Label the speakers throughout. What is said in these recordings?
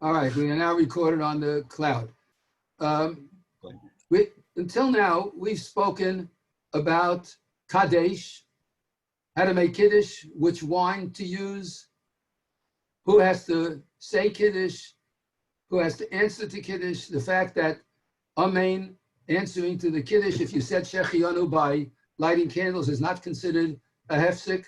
Speaker 1: All right, we are now recorded on the cloud. Until now, we've spoken about Kadesh, how to make Kiddush, which wine to use, who has to say Kiddush, who has to answer to Kiddush, the fact that Amen, answering to the Kiddush, if you said Shechianu by lighting candles, is not considered a hefsek.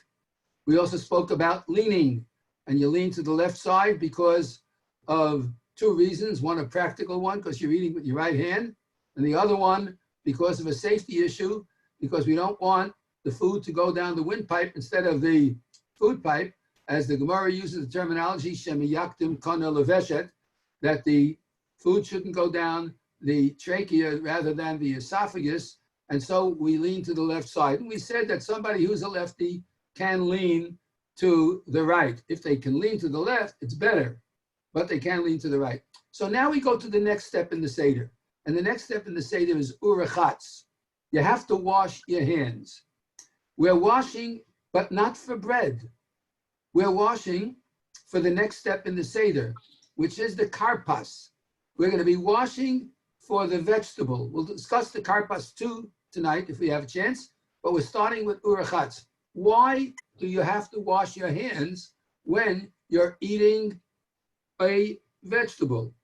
Speaker 1: We also spoke about leaning, and you lean to the left side because of two reasons. One, a practical one, because you're eating with your right hand, and the other one, because of a safety issue, because we don't want the food to go down the windpipe instead of the food pipe, as the Gemara uses the terminology, Shemiyaktim kana leveshet, that the food shouldn't go down the trachea rather than the esophagus, and so we lean to the left side. And we said that somebody who's a lefty can lean to the right. If they can lean to the left, it's better, but they can lean to the right. So now we go to the next step in the Seder. And the next step in the Seder is urachatz. You have to wash your hands. We're washing, but not for bread. We're washing for the next step in the Seder, which is the karpas. We're going to be washing for the vegetable. We'll discuss the karpas too tonight if we have a chance, but we're starting with urachatz. Why do you have to wash your hands when you're eating a vegetable?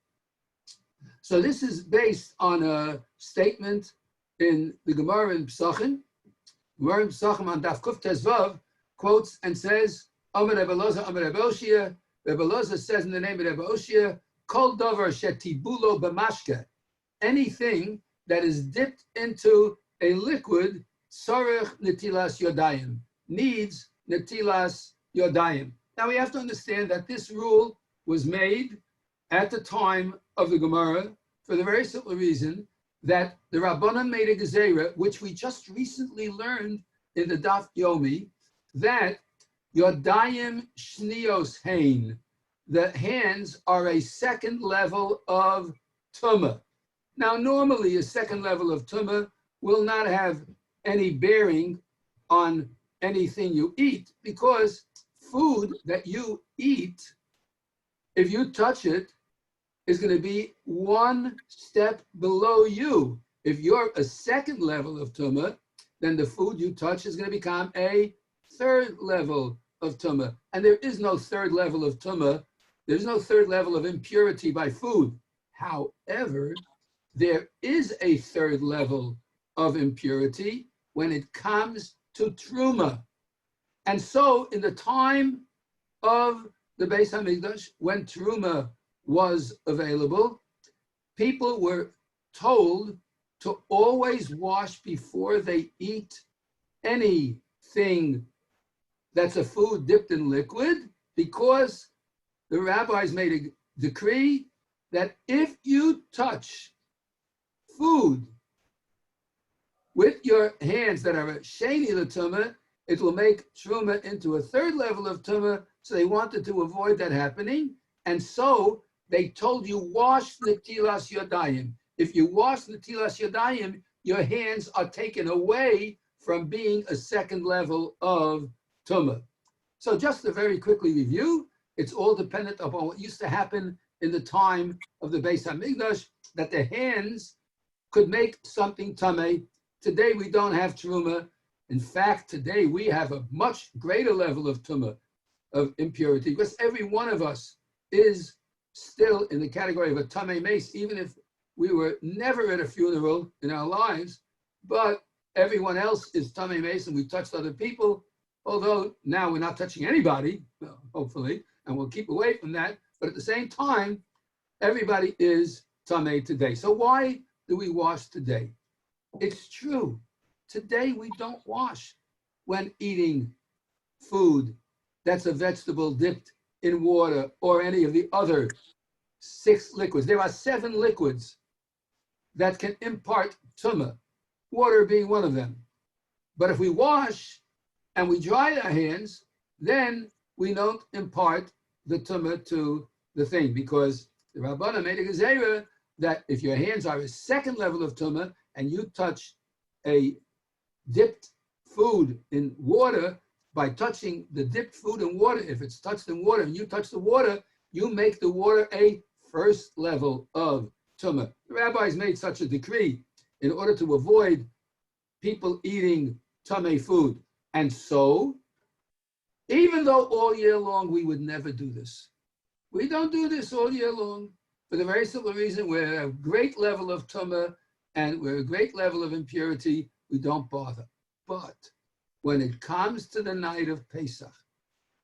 Speaker 1: So this is based on a statement in the Gemara in Pesachim. Gemara in Pesachim on Daf Kuf Tezvav quotes and says, Amar Rebbe Elazar, Amar Rebbe Oshia. Rebbe Elazar says in the name of Rebbe Oshia, Kol davar shetibulo b'mashke. Anything that is dipped into a liquid, sarech netilas yodayim, needs netilas yodayim. Now we have to understand that this rule was made at the time of the Gemara for the very simple reason that the Rabbanan made a gezerah, which we just recently learned in the Daf Yomi, that yodayim shnios hein, the hands are a second level of tumah. Now, normally a second level of tumah will not have any bearing on anything you eat, because food that you eat, if you touch it, is going to be one step below you. If you're a second level of tumah, then the food you touch is going to become a third level of tumah. And there is no third level of tumah. There's no third level of impurity by food. However, there is a third level of impurity when it comes to truma. And so in the time of the Beis HaMikdash, when truma was available, people were told to always wash before they eat anything that's a food dipped in liquid, because the rabbis made a decree that if you touch food with your hands that are sheni l'tumah, it will make truma into a third level of tumah. So they wanted to avoid that happening, and so they told you wash netilas yodayim. If you wash netilas yodayim, your hands are taken away from being a second level of tumah. So just to very quickly review, it's all dependent upon what used to happen in the time of the Beis HaMikdash, that the hands could make something tameh. Today we don't have truma. In fact, today we have a much greater level of tumah, of impurity, because every one of us is still in the category of a tameh mace, even if we were never at a funeral in our lives, but everyone else is tameh mace, and we touched other people, although now we're not touching anybody, hopefully, and we'll keep away from that. But at the same time, everybody is tameh today. So why do we wash today? It's true. Today we don't wash when eating food that's a vegetable dipped in water or any of the other 6 liquids. There are 7 liquids that can impart tumah, water being one of them. But if we wash and we dry our hands, then we don't impart the tumah to the thing, because the Rabbana made a gezerah that if your hands are a second level of tumah and you touch a dipped food in water, by touching the dipped food in water, if it's touched in water and you touch the water, you make the water a first level of tumah. The rabbis made such a decree in order to avoid people eating tummy food. And so, even though all year long we would never do this, we don't do this all year long for the very simple reason we're at a great level of tumah and we're at a great level of impurity, we don't bother. But when it comes to the night of Pesach,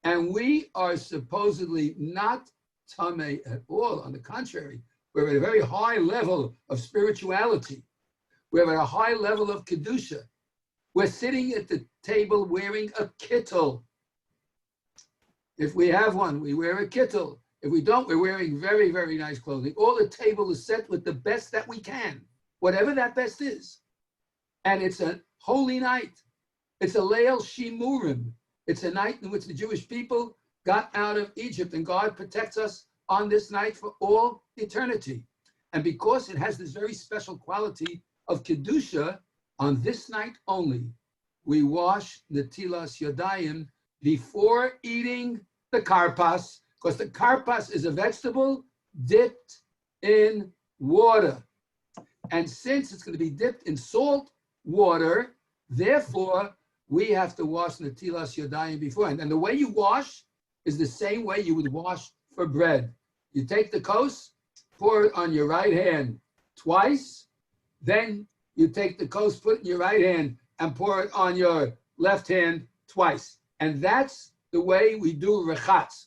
Speaker 1: and we are supposedly not tamei at all, on the contrary, we're at a very high level of spirituality, we're at a high level of kedusha, we're sitting at the table wearing a kittel. If we have one, we wear a kittel. If we don't, we're wearing very, very nice clothing. All the table is set with the best that we can, whatever that best is. And it's a holy night. It's a Leil Shimurim. It's a night in which the Jewish people got out of Egypt, and God protects us on this night for all eternity. And because it has this very special quality of Kedusha, on this night only, we wash Netilas Yadayim before eating the karpas, because the karpas is a vegetable dipped in water. And since it's going to be dipped in salt water, therefore, we have to wash Netilas Yadayim beforehand. And the way you wash is the same way you would wash for bread. You take the kos, pour it on your right hand twice, then you take the kos, put it in your right hand, and pour it on your left hand twice. And that's the way we do rechatz.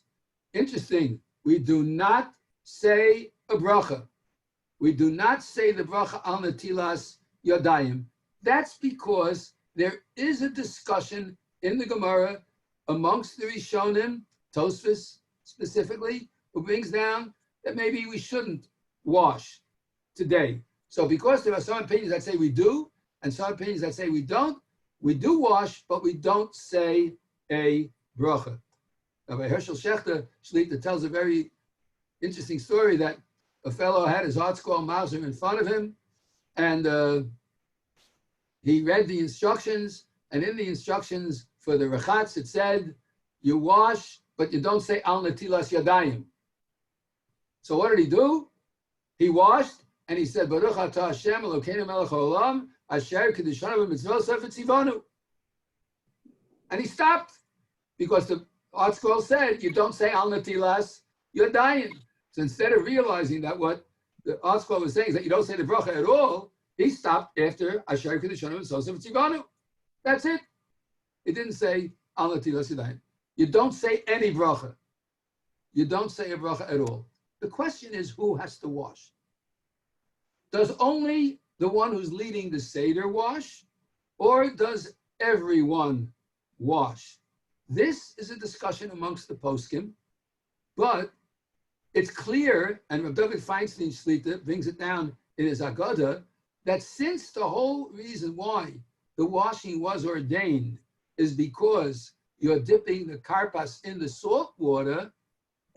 Speaker 1: Interesting, we do not say a bracha. We do not say the bracha al netilas yadayim. That's because there is a discussion in the Gemara amongst the Rishonim, Tosfos specifically, who brings down that maybe we shouldn't wash today. So because there are some opinions that say we do, and some opinions that say we don't, we do wash, but we don't say a bracha. Rabbi Hershel Shechter Shlita tells a very interesting story that a fellow had his art school Mauser in front of him, and he read the instructions, and in the instructions for the rechatz, it said, you wash, but you don't say al netilas yadayim. So what did he do? He washed, and he said, Baruch atah Hashem Elokeinu melech haolam, asher kedushaну b'mitzvot tzivanu. And he stopped, because the art scroll said, you don't say al netilas yadayim. So instead of realizing that what the art scroll was saying is that you don't say the bracha at all, he stopped after asher kedushanu b'mitzvot tzivanu. That's it. It didn't say al netilas yadayim. You don't say any bracha. You don't say a bracha at all. The question is, who has to wash? Does only the one who's leading the Seder wash, or does everyone wash? This is a discussion amongst the poskim, but it's clear, and Rabbi David Feinstein Shlita brings it down in his Haggadah, that since the whole reason why the washing was ordained is because you're dipping the karpas in the salt water,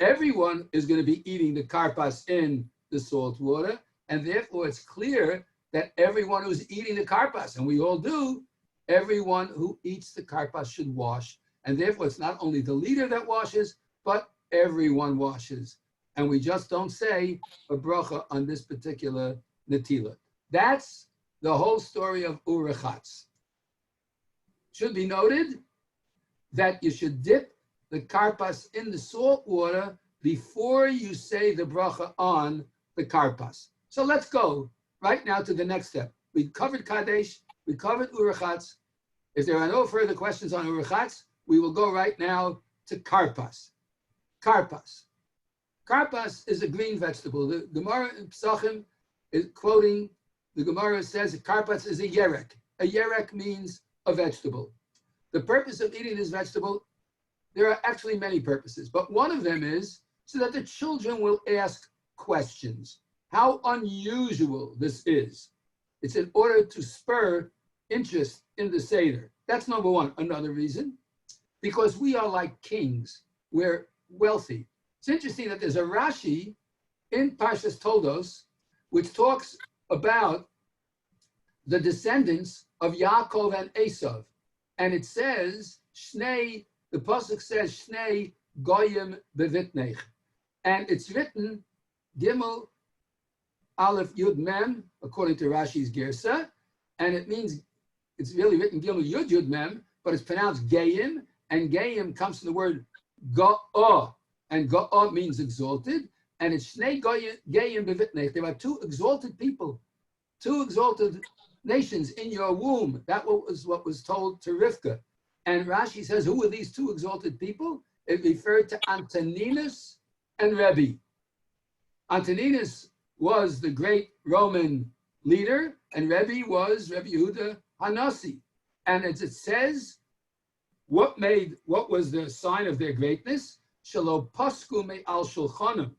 Speaker 1: everyone is going to be eating the karpas in the salt water, and therefore it's clear that everyone who's eating the karpas, and we all do, everyone who eats the karpas should wash, and therefore it's not only the leader that washes, but everyone washes. And we just don't say a bracha on this particular netila. That's the whole story of Urechatz. Should be noted that you should dip the karpas in the salt water before you say the bracha on the karpas. So let's go right now to the next step. We covered Kadesh, we covered Urechatz. If there are no further questions on Urechatz, we will go right now to karpas. Karpas. Karpas is a green vegetable. The Gemara in Pesachim is quoting, the Gemara says karpas is a yerek. A yerek means a vegetable. The purpose of eating this vegetable, there are actually many purposes, but one of them is so that the children will ask questions. How unusual this is. It's in order to spur interest in the Seder. That's number one. Another reason, because we are like kings. We're wealthy. It's interesting that there's a Rashi in Parshas Toldos, which talks about the descendants of Yaakov and Esav. And it says, Shnei, the pasuk says, Shnei goyim bevitnech. And it's written Gimel Aleph Yud Mem, according to Rashi's Gersa, and it means, it's really written Gimel Yud Yud Mem, but it's pronounced Gayim, and Gayim comes from the word Ga'ah, and Ga'ah means exalted, and it's Shnei Gayim Bevitnech. There are two exalted people, two exalted nations in your womb. That was what was told to Rivka. And Rashi says, who were these two exalted people? It referred to Antoninus and Rebbe. Antoninus was the great Roman leader, and Rebbe was Rebbe Yehuda Hanasi. And as it says, what was the sign of their greatness? Shelo pasku me al shulchanim.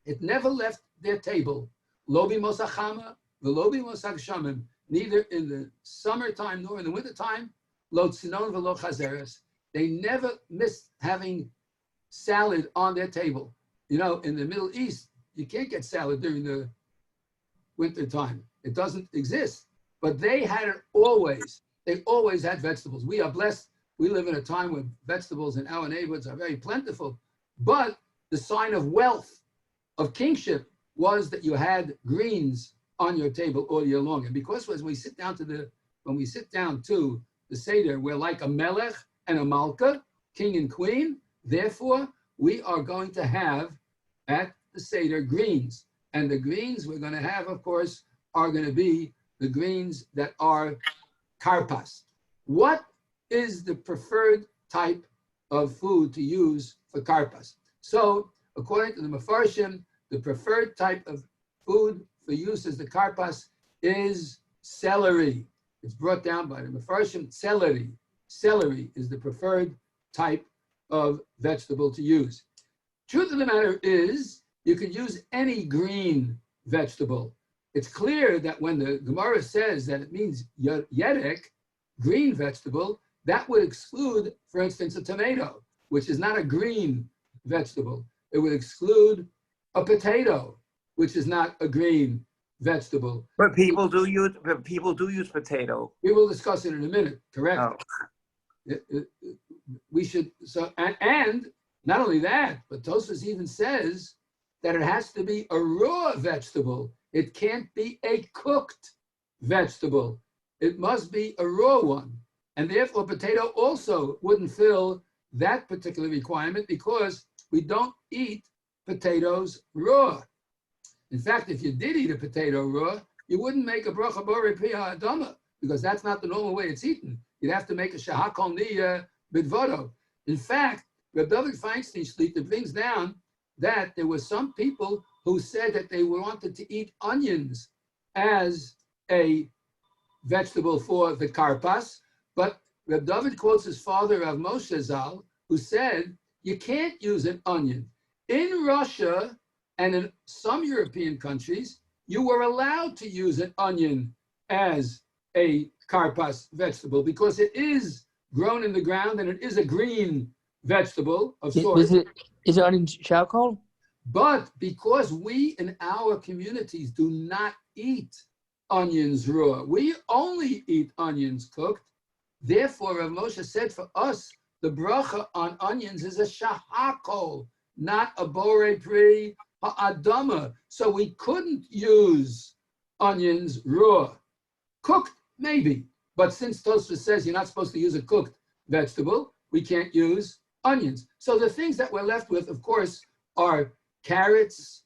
Speaker 1: It never left their table. Lo b'mosachama v'lo b'mosach, neither in the summertime nor in the wintertime. Lo tzinon v'lo chazeres. They never missed having salad on their table. You know, in the Middle East, you can't get salad during the winter time. It doesn't exist. But they had it always. They always had vegetables. We are blessed. We live in a time where vegetables in our neighborhoods are very plentiful. But the sign of wealth, of kingship, was that you had greens on your table all year long. And because when we sit down to the Seder, we're like a melech and a malka, king and queen. Therefore, we are going to have at the Seder greens. And the greens we're going to have, of course, are going to be the greens that are karpas. What is the preferred type of food to use for karpas? So, according to the Mefarshim, the preferred type of food for use as the karpas is celery. It's brought down by the Mefarshim, celery. Celery is the preferred type of vegetable to use. Truth of the matter is, you can use any green vegetable. It's clear that when the Gemara says that it means yerek, green vegetable, that would exclude, for instance, a tomato, which is not a green vegetable. It would exclude a potato, which is not a green vegetable.
Speaker 2: But people do use potato.
Speaker 1: We will discuss it in a minute. Correct.
Speaker 2: Oh.
Speaker 1: We should. So and not only that, but Tosfos even says that it has to be a raw vegetable. It can't be a cooked vegetable. It must be a raw one. And therefore, potato also wouldn't fill that particular requirement because we don't eat potatoes raw. In fact, if you did eat a potato raw, you wouldn't make a bracha borei pri ha'adama because that's not the normal way it's eaten. You'd have to make a shahakol niya bidvodo. In fact, Reb David Feinstein Shlita brings down that there were some people who said that they wanted to eat onions as a vegetable for the karpas, but Reb David quotes his father, Rav Moshe Zal, who said, you can't use an onion. In Russia and in some European countries, you were allowed to use an onion as a karpas vegetable because it is grown in the ground and it is a green vegetable of sorts.
Speaker 3: Is it onion charcoal?
Speaker 1: But because we in our communities do not eat onions raw, we only eat onions cooked. Therefore, Rav Moshe said for us, the bracha on onions is a shahakol, not a borei pri ha'adama. So we couldn't use onions raw. Cooked, maybe. But since Tosfos says you're not supposed to use a cooked vegetable, we can't use onions. So the things that we're left with, of course, are carrots,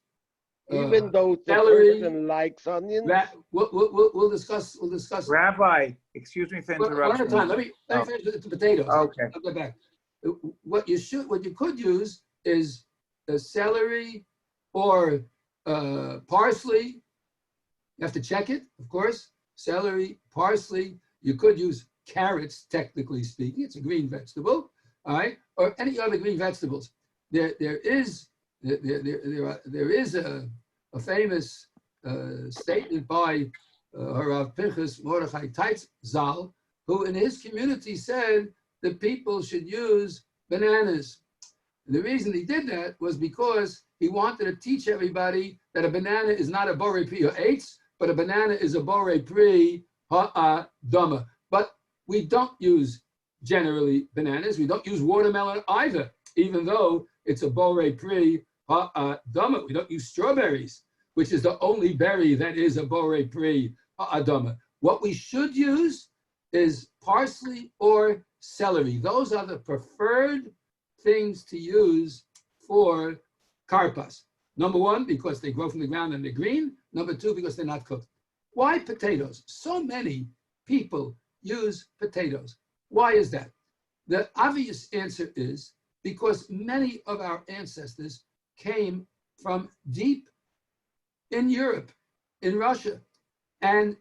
Speaker 4: even though the
Speaker 1: celery,
Speaker 4: person likes onions.
Speaker 1: We'll discuss.
Speaker 2: Rabbi, excuse me for interrupting.
Speaker 1: One at a time. Let me finish with the potatoes.
Speaker 2: Okay.
Speaker 1: I'll get back. What you could use is celery or parsley. You have to check it, of course. Celery, parsley. You could use carrots, technically speaking. It's a green vegetable, all right, or any other green vegetables. There is a famous statement by Harav Pinchas Mordechai Teitz Zal, who in his community said that people should use bananas. And the reason he did that was because he wanted to teach everybody that a banana is not a borei pri ha'etz, but a banana is a borei pri ha'adama. But we don't use generally bananas. We don't use watermelon either, even though it's a borei pri ha'adama. We don't use strawberries, which is the only berry that is a borei pri ha'adama. What we should use is parsley or celery. Those are the preferred things to use for karpas. Number one, because they grow from the ground and they're green. Number two, because they're not cooked. Why potatoes? So many people use potatoes. Why is that? The obvious answer is because many of our ancestors came from deep in Europe, in Russia, and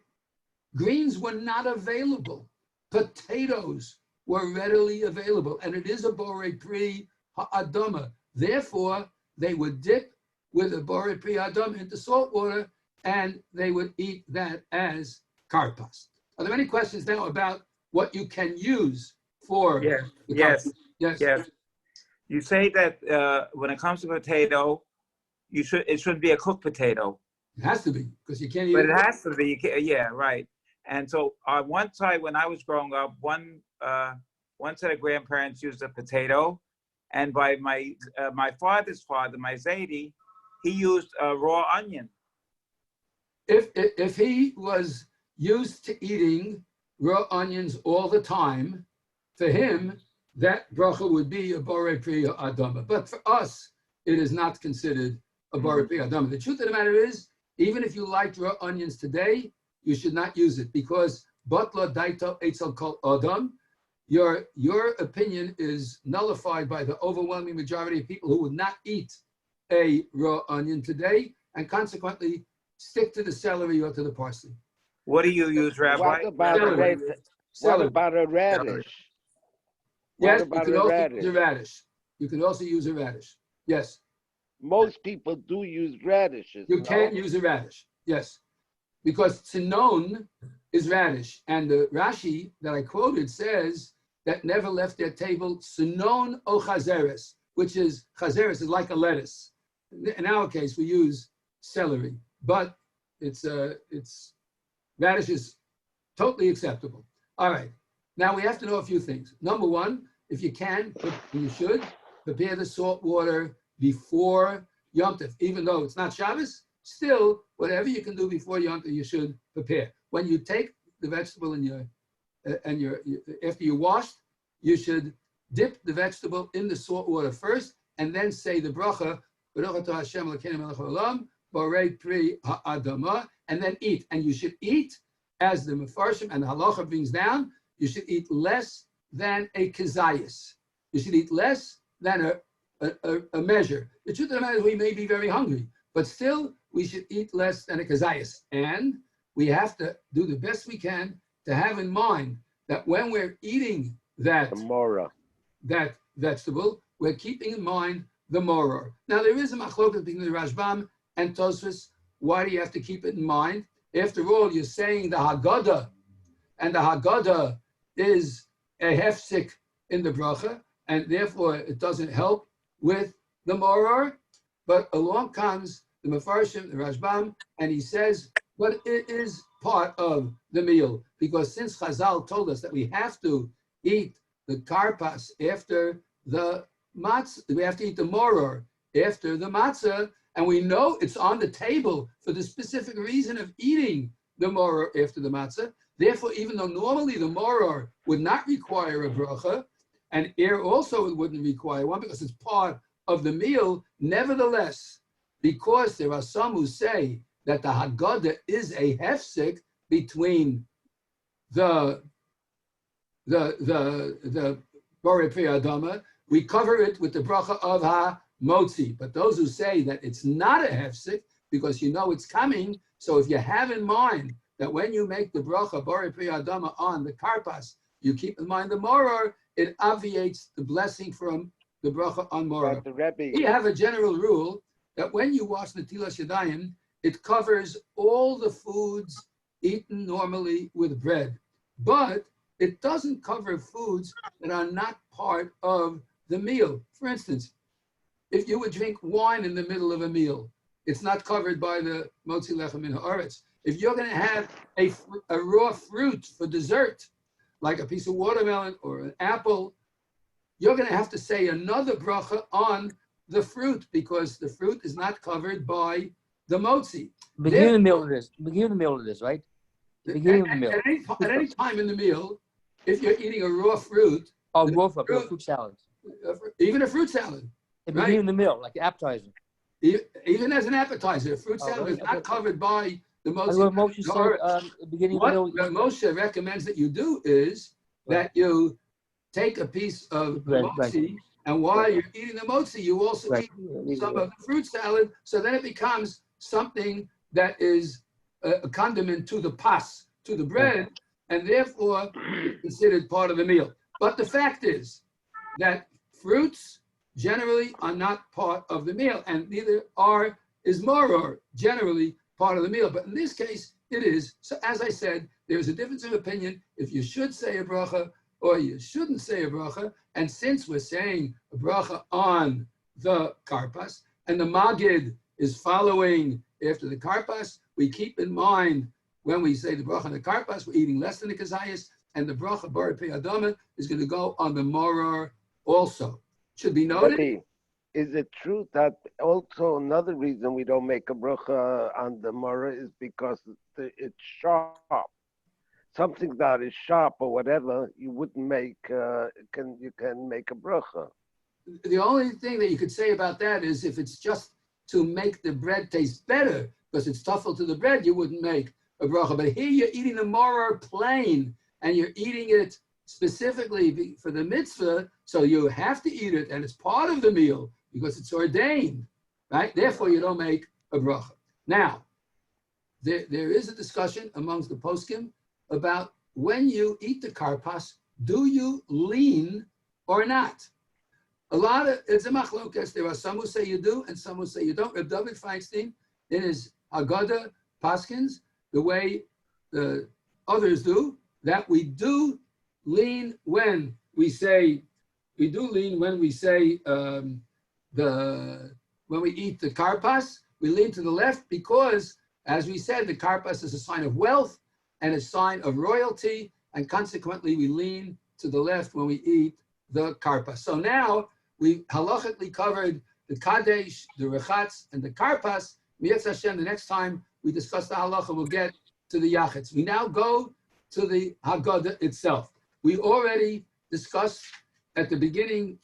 Speaker 1: greens were not available. Potatoes were readily available, and it is a borei pri ha'adama. Therefore, they would dip with a borei pri ha'adama into salt water, and they would eat that as karpas. Are there any questions now about what you can use for
Speaker 2: Yes,
Speaker 1: the
Speaker 2: yes,
Speaker 1: karpas? Yes.
Speaker 2: yes. You say that when it comes to potato, it should be a cooked potato.
Speaker 1: It has to be, because you can't eat
Speaker 2: But
Speaker 1: it.
Speaker 2: it has to be, yeah, right. And so on one side, when I was growing up, one set of grandparents used a potato, and by my father's father, my Zaidi, he used a raw onion.
Speaker 1: If he was used to eating raw onions all the time, for him, that bracha would be a borei pri adama. But for us, it is not considered a borei pri adama. The truth of the matter is, even if you like raw onions today, you should not use it, because batla daito etzel kol adam, your opinion is nullified by the overwhelming majority of people who would not eat a raw onion today, and consequently stick to the celery or to the parsley.
Speaker 2: What do you use, Rabbi?
Speaker 4: What about
Speaker 1: Celery.
Speaker 4: what
Speaker 1: Celery.
Speaker 4: about a radish?
Speaker 1: Yes,
Speaker 4: What about
Speaker 1: you can
Speaker 4: a
Speaker 1: also
Speaker 4: radish?
Speaker 1: use a radish. You can also use a radish. Yes,
Speaker 4: Most people do use radishes.
Speaker 1: you
Speaker 4: no?
Speaker 1: can use a radish. Yes, because tzinon is radish, and the Rashi that I quoted says that never left their table tzinon o chazeres, which is chazeres is like a lettuce. In our case, we use celery, but it's radish is totally acceptable. All right. Now we have to know a few things. Number one, if you can, you should prepare the salt water before Yom Tov. Even though it's not Shabbos, still, whatever you can do before Yom Tov, you should prepare. When you take the vegetable in your after you washed, you should dip the vegetable in the salt water first, and then say the bracha, Baruch atah Hashem Elokeinu melech haolam, borei pri ha'adama, and then eat. And you should eat, as the Mefarshim and the Halacha brings down, you should eat less than a kazayas. You should eat less than a measure. The truth of the matter is we may be very hungry, but still we should eat less than a kazayas. And we have to do the best we can to have in mind that when we're eating that vegetable, we're keeping in mind the moror. Now there is a machlokas between the Rashbam and Tosfos. Why do you have to keep it in mind? After all, you're saying the Haggadah, and the Haggadah is a hefsik in the bracha, and therefore it doesn't help with the moror. But along comes the Mefarshim, the Rashbam, and he says, but it is part of the meal, because since Chazal told us that we have to eat the karpas after the matzah, we have to eat the moror after the matzah, and we know it's on the table for the specific reason of eating the moror after the matzah. Therefore, even though normally the moror would not require a bracha, and air also wouldn't require one because it's part of the meal, nevertheless, because there are some who say that the Haggadah is a hefsek between the borei pri adama, we cover it with the bracha of ha-motzi. But those who say that it's not a hefsek, because you know it's coming, so if you have in mind that when you make the bracha borei pri adama on the karpas, you keep in mind the moror, it obviates the blessing from the bracha on moror. We have a general rule that when you wash netilas yadayim, it covers all the foods eaten normally with bread, but it doesn't cover foods that are not part of the meal. For instance, if you would drink wine in the middle of a meal, it's not covered by the motzi lechem min haaretz. If you're going to have a raw fruit for dessert, like a piece of watermelon or an apple, you're going to have to say another bracha on the fruit because the fruit is not covered by the motzi.
Speaker 3: Beginning of the meal of this. Beginning of the meal of this, right? The beginning of the meal.
Speaker 1: At any time in the meal, if you're eating a raw fruit,
Speaker 3: Oh, raw fruit salad.
Speaker 1: even a fruit salad,
Speaker 3: The beginning of the meal, like appetizer.
Speaker 1: even as an appetizer, a fruit salad is not covered by the
Speaker 3: That's what
Speaker 1: motzi.
Speaker 3: Moshe said, the beginning of the
Speaker 1: What
Speaker 3: meal.
Speaker 1: Moshe recommends that you do is that you take a piece of the
Speaker 3: Right,
Speaker 1: motzi, and while you're eating the motzi, you also
Speaker 3: Right.
Speaker 1: eat some of the fruit salad, so then it becomes something that is a condiment to the pas, to the bread, and therefore considered part of the meal. But the fact is that fruits generally are not part of the meal, and neither is maror generally part of the meal. But in this case, it is. So as I said, there's a difference of opinion if you should say a bracha or you shouldn't say a bracha. And since we're saying a bracha on the karpas, and the magid is following after the karpas, we keep in mind when we say the bracha on the karpas, we're eating less than the kazayas, and the bracha bar pei adama is going to go on the maror also. Should be noted.
Speaker 4: Rebbe, is it true that also another reason we don't make a bracha on the Mara is because it's sharp? Something that is sharp or whatever, you wouldn't make. You can make a bracha.
Speaker 1: The only thing that you could say about that is if it's just to make the bread taste better, because it's tuffle to the bread, you wouldn't make a bracha. But here you're eating the maror plain, and you're eating it specifically for the mitzvah, so you have to eat it, and it's part of the meal because it's ordained, right? Therefore, you don't make a bracha. Now, there is a discussion amongst the poskim about when you eat the karpas, do you lean or not? It's a machlokas. There are some who say you do, and some who say you don't. Reb David Feinstein, in his Haggadah Paskins, the way the others do, that we do lean when we say when we eat the karpas, we lean to the left because, as we said, the karpas is a sign of wealth and a sign of royalty, and consequently we lean to the left when we eat the karpas. So now we halachically covered the kadesh, the rechatz, and the karpas. Mi'etz Hashem, the next time we discuss the halacha, we'll get to the yachitz. We now go to the Haggadah itself. We already discussed at the beginning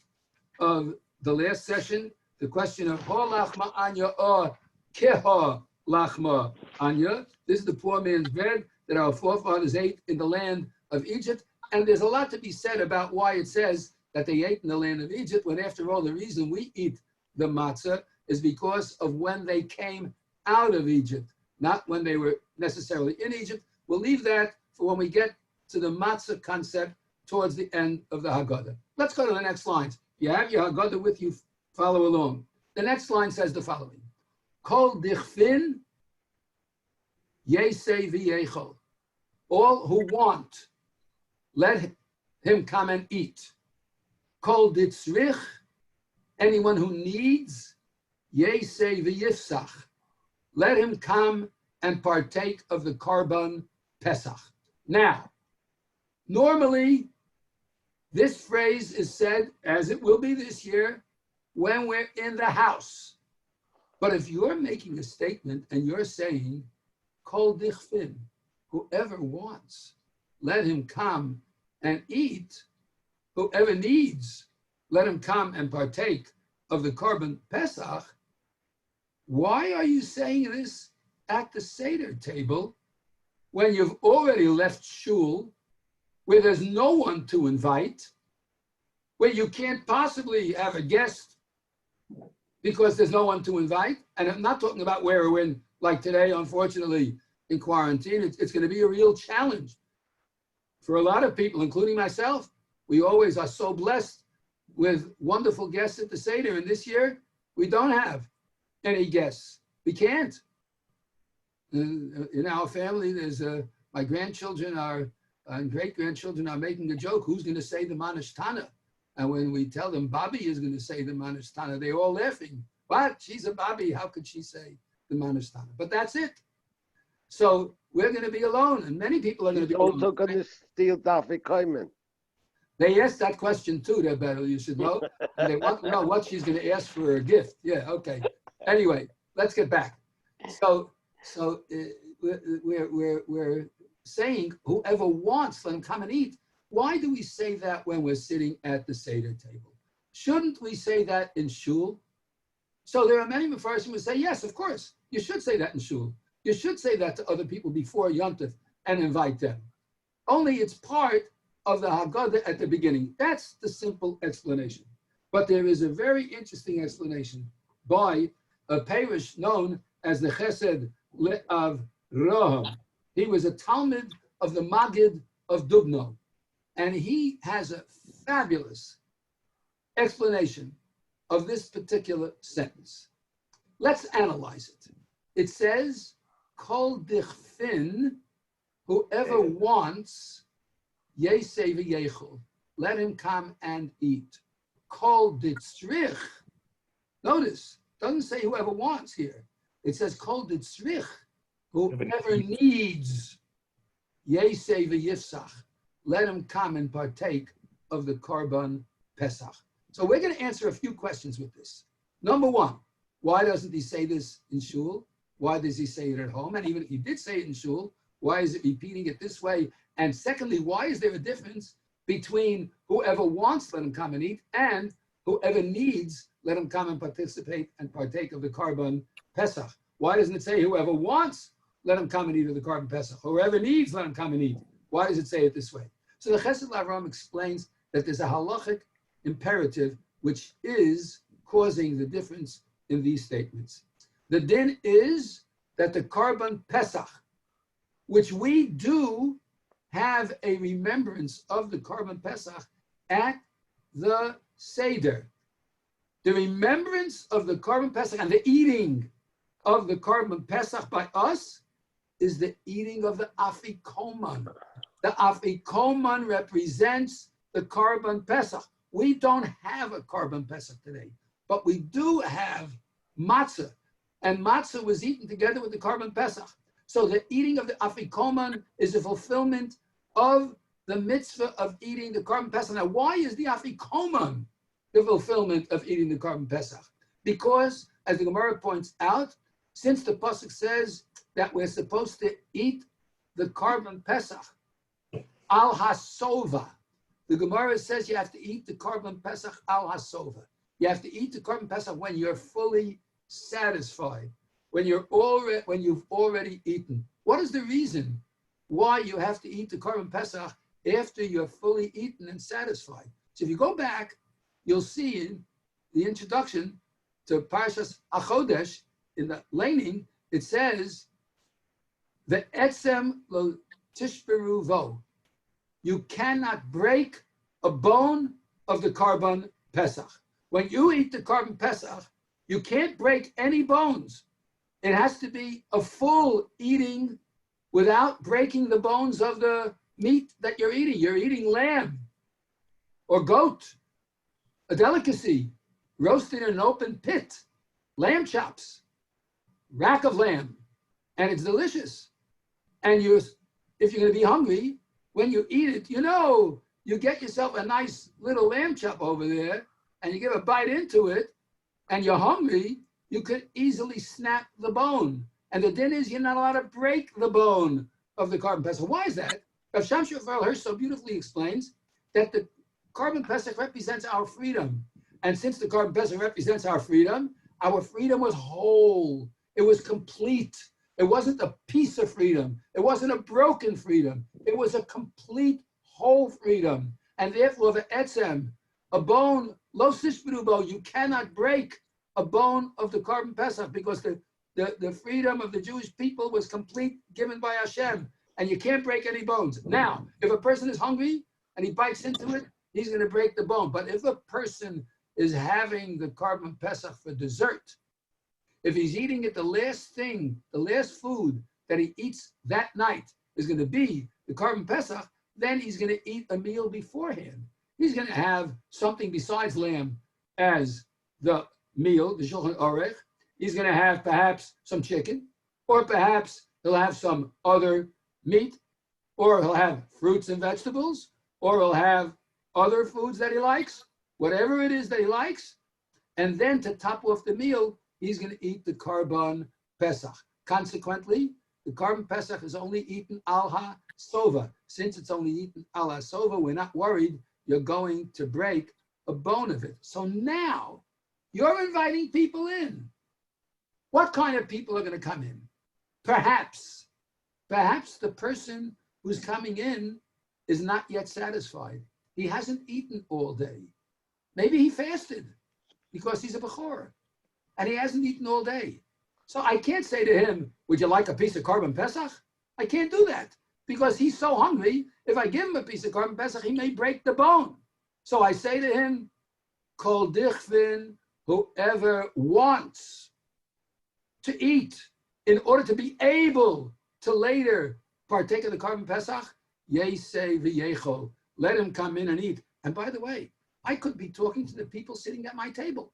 Speaker 1: of the last session the question of ha lachma anya or keha lachma anya. This is the poor man's bread that our forefathers ate in the land of Egypt. And there's a lot to be said about why it says that they ate in the land of Egypt, when after all, the reason we eat the matzah is because of when they came out of Egypt, not when they were necessarily in Egypt. We'll leave that for when we get to the matzah concept towards the end of the Haggadah. Let's go to the next lines. If you have your Haggadah with you, follow along. The next line says the following: Kol dichfin yesei v'yechol. All who want, let him come and eat. Kol ditzrich, anyone who needs, yesei v'yifsach. Let him come and partake of the Karban Pesach. Now, normally, this phrase is said, as it will be this year, when we're in the house. But if you're making a statement and you're saying, Kol dichfin, whoever wants, let him come and eat. Whoever needs, let him come and partake of the Karban Pesach. Why are you saying this at the Seder table when you've already left shul, where there's no one to invite, where you can't possibly have a guest because there's no one to invite? And I'm not talking about where we're in, like today, unfortunately, in quarantine. It's going to be a real challenge for a lot of people, including myself. We always are so blessed with wonderful guests at the Seder, and this year we don't have any guests. We can't. In our family, there's my grandchildren and great-grandchildren are making a joke, who's going to say the Manishtana? And when we tell them Bobby is going to say the Manishtana, they're all laughing. What? She's a Bobby. How could she say the Manishtana? But that's it. So we're going to be alone, and many people are going to be
Speaker 4: also
Speaker 1: alone.
Speaker 4: going to steal Dafi Kailim.
Speaker 1: They asked that question too, Rebbe, you should know. And they want to know what she's going to ask for her gift. Yeah, okay. Anyway, let's get back. So we're saying whoever wants, let him come and eat. Why do we say that when we're sitting at the Seder table? Shouldn't we say that in shul? So there are many Mefarshim who say, yes, of course, you should say that in shul. You should say that to other people before Yom Tov and invite them. Only it's part of the Haggadah at the beginning. That's the simple explanation. But there is a very interesting explanation by a parish known as the Chesed of Roham. He was a Talmud of the Maggid of Dubno. And he has a fabulous explanation of this particular sentence. Let's analyze it. It says, Kol dichfin, whoever wants, yesei v'yechol, let him come and eat. Kol ditzrich, notice, doesn't say whoever wants here. It says Kol ditzrich, whoever needs, yesei v'yifsach, let him come and partake of the Korban Pesach. So we're going to answer a few questions with this. Number one, why doesn't he say this in shul? Why does he say it at home? And even if he did say it in shul, why is it repeating it this way? And secondly, why is there a difference between whoever wants, let him come and eat, and whoever needs, let him come and participate and partake of the Korban Pesach? Why doesn't it say whoever wants, let him come and eat of the Korban Pesach? Whoever needs, let him come and eat. Why does it say it this way? So the Chesed L'Avram explains that there's a halachic imperative which is causing the difference in these statements. The din is that the Korban Pesach, which we do have a remembrance of the Korban Pesach at the Seder. The remembrance of the Korban Pesach and the eating of the Korban Pesach by us is the eating of the Afikoman. The Afikoman represents the Korban Pesach. We don't have a Korban Pesach today, but we do have matzah, and matzah was eaten together with the Korban Pesach. So the eating of the Afikoman is a fulfillment of the mitzvah of eating the Korban Pesach. Now, why is the Afikoman the fulfillment of eating the Korban Pesach? Because, as the Gemara points out, since the Pasuk says that we're supposed to eat the Korban Pesach al hasova, the Gemara says you have to eat the Korban Pesach al hasova. You have to eat the Korban Pesach when you're fully satisfied, when you've already eaten. What is the reason why you have to eat the Korban Pesach after you're fully eaten and satisfied? So if you go back, you'll see in the introduction to Parshas Achodesh, in the laning, it says, the etzem lo tishberu vo. You cannot break a bone of the Korban Pesach. When you eat the Korban Pesach, you can't break any bones. It has to be a full eating without breaking the bones of the meat that you're eating. You're eating lamb or goat, a delicacy, roasted in an open pit, lamb chops, rack of lamb, and it's delicious. And if you're going to be hungry, when you eat it, you get yourself a nice little lamb chop over there, and you give a bite into it, and you're hungry, you could easily snap the bone. And the din is you're not allowed to break the bone of the Korban Pesach. Why is that? Rav Shamshon Raphael Hirsch so beautifully explains that the Korban Pesach represents our freedom. And since the Korban Pesach represents our freedom was whole. It was complete. It wasn't a piece of freedom. It wasn't a broken freedom. It was a complete whole freedom. And therefore, the etzem, a bone, lo sishberubo, you cannot break a bone of the Korban Pesach because the freedom of the Jewish people was complete, given by Hashem, and you can't break any bones. Now, if a person is hungry and he bites into it, he's going to break the bone. But if a person is having the Korban Pesach for dessert, if he's eating it, the last food that he eats that night is going to be the Korban Pesach, then he's going to eat a meal beforehand. He's going to have something besides lamb as the meal, the Shulchan Aruch. He's going to have perhaps some chicken, or perhaps he'll have some other meat, or he'll have fruits and vegetables, or he'll have other foods that he likes, whatever it is that he likes, and then to top off the meal, he's going to eat the Karban Pesach. Consequently, the Karban Pesach is only eaten al ha-sova. Since it's only eaten al ha-sova, we're not worried you're going to break a bone of it. So now you're inviting people in. What kind of people are going to come in? Perhaps the person who's coming in is not yet satisfied. He hasn't eaten all day. Maybe he fasted because he's a Bechor and he hasn't eaten all day. So I can't say to him, would you like a piece of Karban Pesach? I can't do that because he's so hungry. If I give him a piece of Karban Pesach, he may break the bone. So I say to him, Kol dichvin, whoever wants to eat in order to be able to later partake of the Karban Pesach, Yesei v'yechol. Let him come in and eat. And by the way, I could be talking to the people sitting at my table.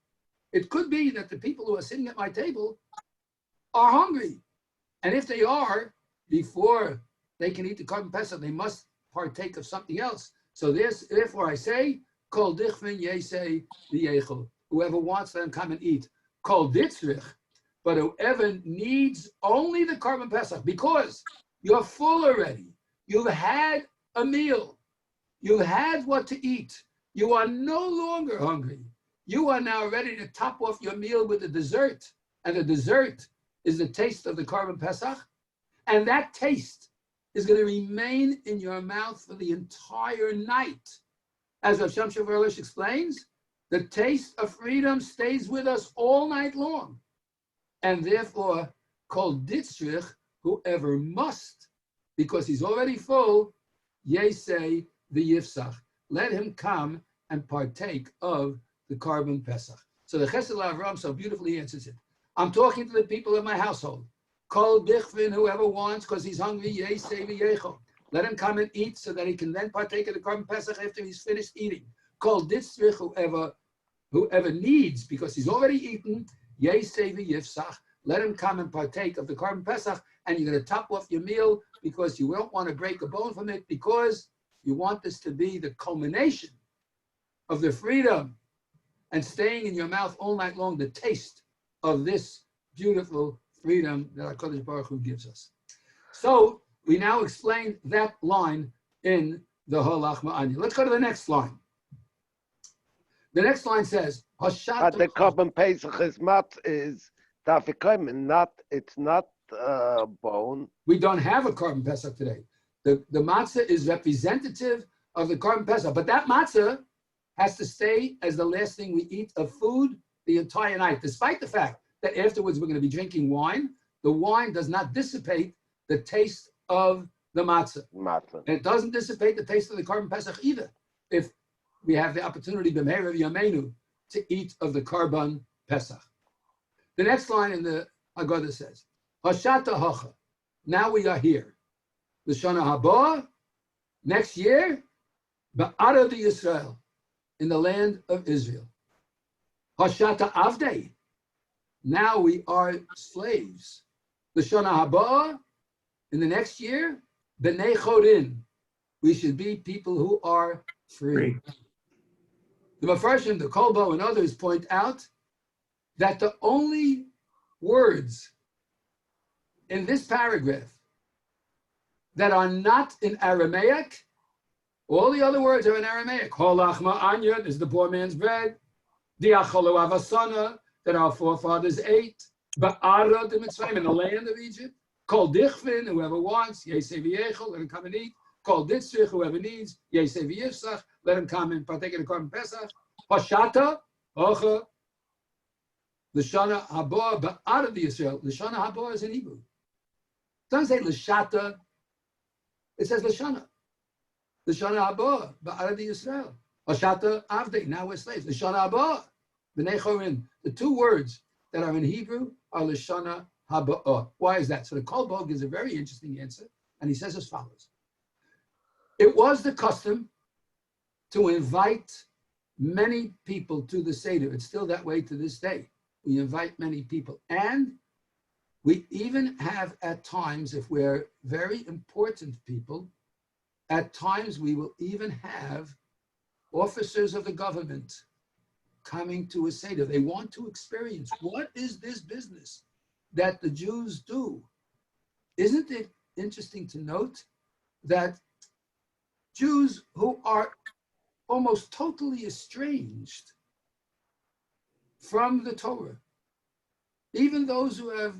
Speaker 1: It could be that the people who are sitting at my table are hungry. And if they are, before they can eat the Karban Pesach, they must partake of something else. So therefore I say, Kol dichvin yesei v'yechol. Whoever wants, let him come and eat. Kol ditzrich. But whoever needs only the Karban Pesach, because you're full already, you've had a meal, you've had what to eat, you are no longer hungry. You are now ready to top off your meal with a dessert. And the dessert is the taste of the Karban Pesach. And that taste is going to remain in your mouth for the entire night. As Rav Shem Shlomo Ehrlich explains, the taste of freedom stays with us all night long. And therefore, Kol ditzrich, whoever must, because he's already full, Yesei v'yifsach. Let him come and partake of the Karban Pesach. So the Chesed Avram so beautifully answers it. I'm talking to the people of my household. Kol dichvin, whoever wants, because he's hungry, Yesei v'yechol. Let him come and eat so that he can then partake of the Karban Pesach after he's finished eating. Kol ditzrich, whoever needs, because he's already eaten, Yesei v'yifsach. Let him come and partake of the Karban Pesach, and you're going to top off your meal because you don't want to break a bone from it, because you want this to be the culmination of the freedom and staying in your mouth all night long, the taste of this beautiful freedom that HaKadosh Baruch Hu gives us. So we now explain that line in the Halacha Ma'anya. Let's go to the next line. The next line says,
Speaker 4: But the Karban Pesach is not, it's not bone.
Speaker 1: We don't have a Karban Pesach today. The matzah is representative of the Karban Pesach, but that matzah has to stay as the last thing we eat of food the entire night, despite the fact that afterwards we're going to be drinking wine. The wine does not dissipate the taste of the matzah. And it doesn't dissipate the taste of the Karban Pesach either, if we have the opportunity, b'meirav yameinu, to eat of the Karban Pesach. The next line in the Haggadah says, Hashata hacha. Now we are here. The Shana Haba, next year, Ba'arad Yisrael, in the land of Israel. Hashata Avdei. Now we are slaves. The Shana Haba, in the next year, B'nei Chorin. We should be people who are free. The Mefarshim, the Kolbo, and others point out that the only words in this paragraph that are not in Aramaic, all the other words are in Aramaic. Holachma anya is the poor man's bread. Diacholu avasana, that our forefathers ate. Ba'ara de Mitzrayim, in the land of Egypt. Kol dichvin, whoever wants. Yesei v'yechol, let him come and eat. Kol ditzrich, whoever needs. Yesei v'yifsach, let him come and partake of the Karban Pesach. Hashata, ocha. L'shana haba ba'ara d'Yisrael. L'shana haba is in Hebrew. It doesn't say l'shata. It says l'shana. L'shana haba ba'ara d'Yisrael. Hashata avdei. Now we're slaves. L'shana haba b'nei chorin. The two words that are in Hebrew are l'shana haba. Why is that? So the Kolbo gives a very interesting answer, and he says as follows: it was the custom to invite many people to the Seder. It's still that way to this day. We invite many people. And we even have at times, if we're very important people, at times we will even have officers of the government coming to a Seder. They want to experience what is this business that the Jews do. Isn't it interesting to note that Jews who are almost totally estranged from the Torah, even those who have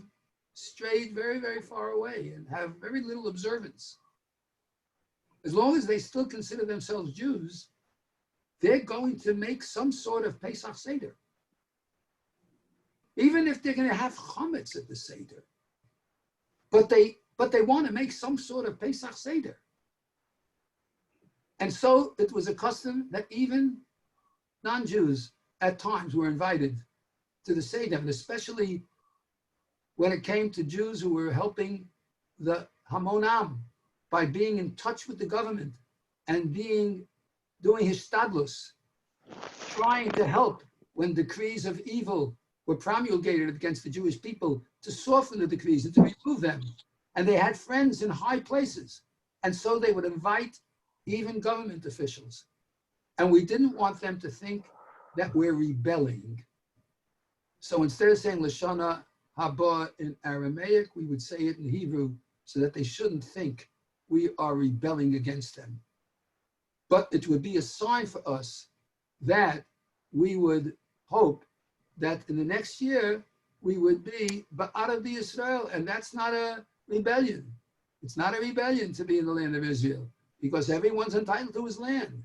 Speaker 1: strayed very, very far away and have very little observance, as long as they still consider themselves Jews, they're going to make some sort of Pesach Seder. Even if they're going to have chametz at the Seder. But they want to make some sort of Pesach Seder. And so it was a custom that even non-Jews at times were invited to the Seder, and especially when it came to Jews who were helping the Hamonam by being in touch with the government and doing hishtadlus, trying to help when decrees of evil were promulgated against the Jewish people, to soften the decrees and to remove them. And they had friends in high places. And so they would invite even government officials. And we didn't want them to think that we're rebelling. So instead of saying Lashana Haba in Aramaic, we would say it in Hebrew so that they shouldn't think we are rebelling against them. But it would be a sign for us that we would hope that in the next year we would be Ba'arav the Israel, and that's not a rebellion. It's not a rebellion to be in the land of Israel, because everyone's entitled to his land.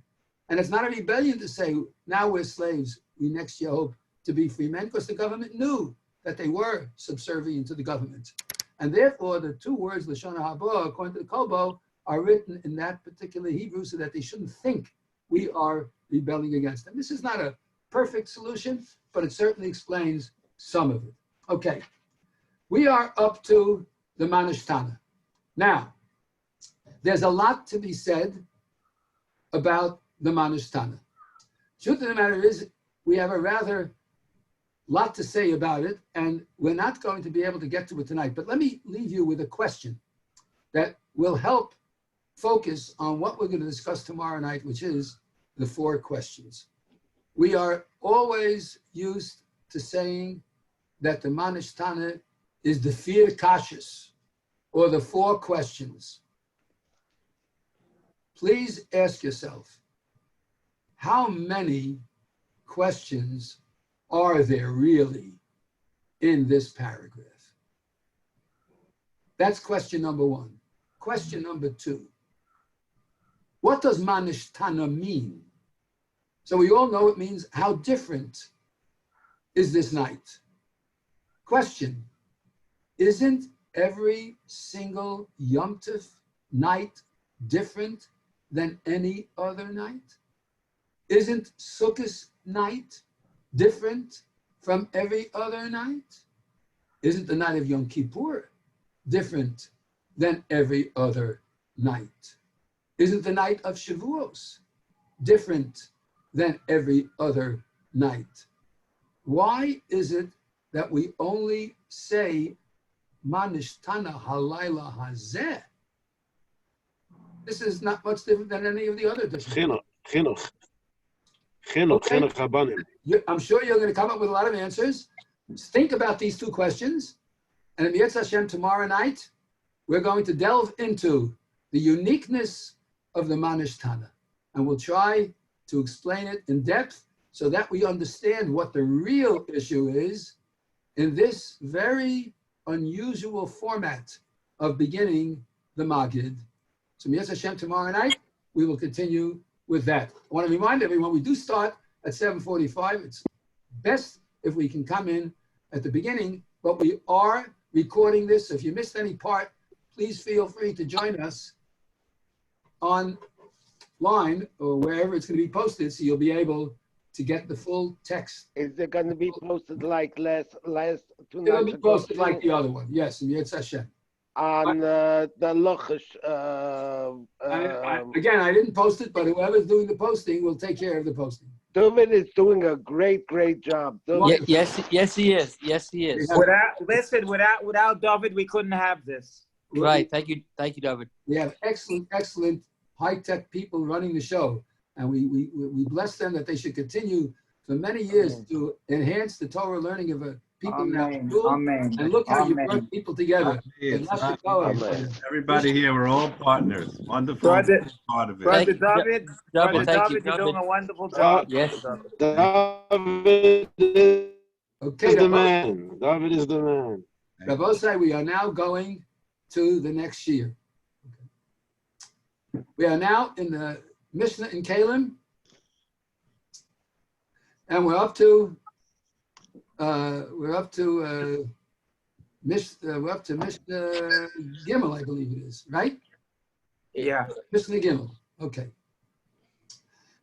Speaker 1: And it's not a rebellion to say, now we're slaves, we next year hope to be free men, because the government knew that they were subservient to the government. And therefore, the two words, Lashon Haba, according to the Kolbo, are written in that particular Hebrew so that they shouldn't think we are rebelling against them. This is not a perfect solution, but it certainly explains some of it. Okay, we are up to the Manishtana. Now, there's a lot to be said about the Manishtana. Truth of the matter is, we have a rather lot to say about it, and we're not going to be able to get to it tonight. But let me leave you with a question that will help focus on what we're going to discuss tomorrow night, which is the 4 questions. We are always used to saying that the Manishtana is the 4 kashas, or the 4 questions. Please ask yourself, how many questions are there really in this paragraph? That's question number 1. Question number 2, what does Manishtana mean? So we all know it means how different is this night? Question, isn't every single Yom Tov night different than any other night? Isn't Sukkot night different from every other night? Isn't the night of Yom Kippur different than every other night? Isn't the night of Shavuos different than every other night? Why is it that we only say Manishtana Halayla Hazeh? This is not much different than any of the other different. Okay. I'm sure you're going to come up with a lot of answers. Think about these 2 questions. And in Yetz Hashem tomorrow night, we're going to delve into the uniqueness of the Manishtana. And we'll try to explain it in depth so that we understand what the real issue is in this very unusual format of beginning the Magid. So Yetz Hashem tomorrow night, we will continue with that. I want to remind everyone, we do start at 7:45. It's best if we can come in at the beginning, but we are recording this. So if you missed any part, please feel free to join us online or wherever it's going to be posted, so you'll be able to get the full text.
Speaker 4: Is it going to be posted like last 2 nights ago?
Speaker 1: It'll be posted like the other one, yes, in Yetz Hashem.
Speaker 4: On the Halacha.
Speaker 1: Again, I didn't post it, but whoever's doing the posting will take care of the posting.
Speaker 4: David is doing a great job.
Speaker 3: Yes, he is. Yes, he is.
Speaker 2: Without David, we couldn't have this.
Speaker 3: Right. Thank you, David.
Speaker 1: We have excellent high-tech people running the show. And we bless them that they should continue for many years to enhance the Torah learning of a people in our school.
Speaker 2: Amen.
Speaker 1: And look how you
Speaker 2: Amen.
Speaker 1: brought people together.
Speaker 5: It's
Speaker 1: And
Speaker 5: not-
Speaker 4: Amen.
Speaker 5: Everybody here, we're all partners. Wonderful
Speaker 2: Brother-
Speaker 5: part of it.
Speaker 2: Brother
Speaker 3: Thank you,
Speaker 2: David,
Speaker 3: David,
Speaker 2: Brother
Speaker 3: thank you,
Speaker 2: David, you're doing
Speaker 3: David.
Speaker 2: a wonderful job.
Speaker 3: Yes.
Speaker 4: David is
Speaker 1: Okay,
Speaker 4: the man. David is the man.
Speaker 1: Rabosai, we are now going to the next year. We are now in the Mishnah in Kailim, and we're up to Mishnah Gimel, I believe it is, right?
Speaker 2: Yeah.
Speaker 1: Mishnah Gimel. Okay.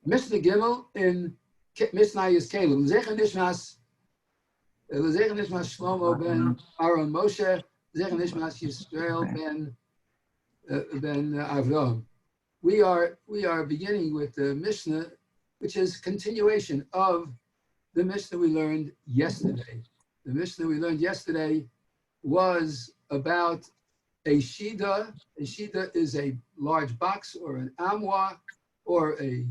Speaker 1: Mishnah Gimel in Mishnayos Kailim. Zecher Nishmas Shlomo ben Aaron Moshe. Zecher Nishmas Yisrael ben Avraham. We are beginning with the Mishnah, which is continuation of the Mishnah we learned yesterday. The Mishnah we learned yesterday was about a shida. A shida is a large box or an amwa or a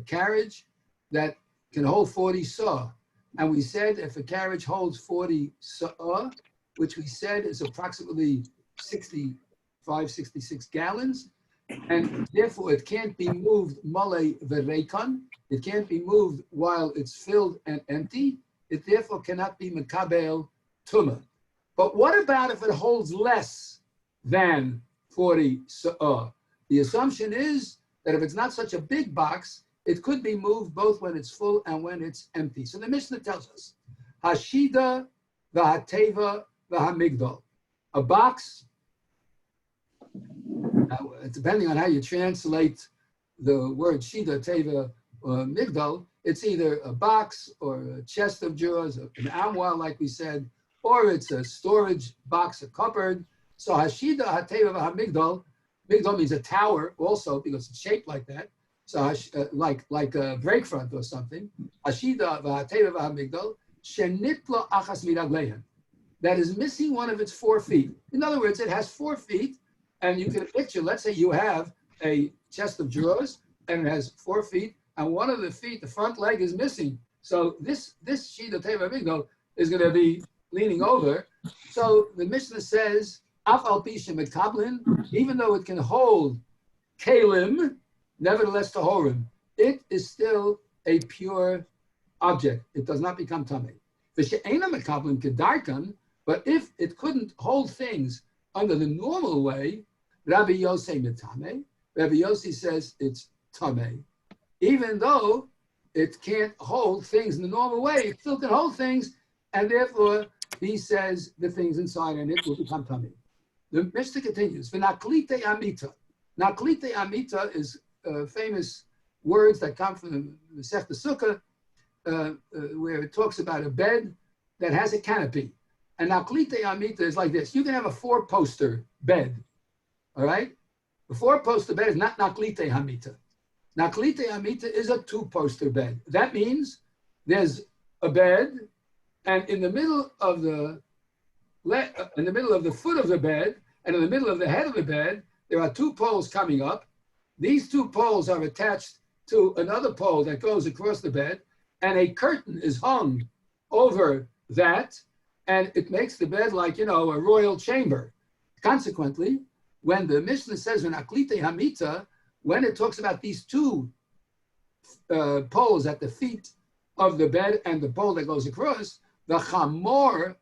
Speaker 1: carriage that can hold 40 saw. And we said if a carriage holds 40 saw, which we said is approximately 66 gallons, and therefore it can't be moved male v'reikon. It can't be moved while it's filled and empty. It therefore cannot be mekabel tumah. But what about if it holds less than 40 sa'ah? The assumption is that if it's not such a big box, it could be moved both when it's full and when it's empty. So the Mishnah tells us, hashida v'hateva v'hamigdal. A box, depending on how you translate the word shida, teva, or migdal, it's either a box or a chest of drawers, an amwa, like we said, or it's a storage box, a cupboard. So hashida, hateva, v'hamigdal, migdal means a tower also because it's shaped like that. So like a break front or something. Hashida, v'hateva, v'hamigdal, shenitla achas miragleihem. That is missing one of its 4 feet. In other words, it has 4 feet, and you can picture, let's say you have a chest of drawers, and it has 4 feet, and one of the feet, the front leg, is missing. So this shida teva migdal is going to be leaning over. So the Mishnah says, af al pi shemekablin, even though it can hold Kailim, nevertheless tahorim, it is still a pure object. It does not become tamei. V'she'ena mekablin kedarkan, but if it couldn't hold things under the normal way, Rabbi Yossi mitame, Rabbi Yossi says it's tamei. Even though it can't hold things in the normal way, it still can hold things, and therefore he says the things inside and it will become tamei. The Mishnah continues, v'naklite amita. Naklite amita is famous words that come from the Masechta Sukkah, where it talks about a bed that has a canopy. And naklite amita is like this. You can have a 4-poster bed, all right? The 4-poster bed is not naklite hamita. Naklite hamita is a 2-poster bed. That means there's a bed, and in the middle of the foot of the bed, and in the middle of the head of the bed, there are 2 poles coming up. These 2 poles are attached to another pole that goes across the bed, and a curtain is hung over that, and it makes the bed like, a royal chamber. Consequently, when the Mishnah says in Aklite Hamita, when it talks about these 2 poles at the feet of the bed and the pole that goes across, the chamor,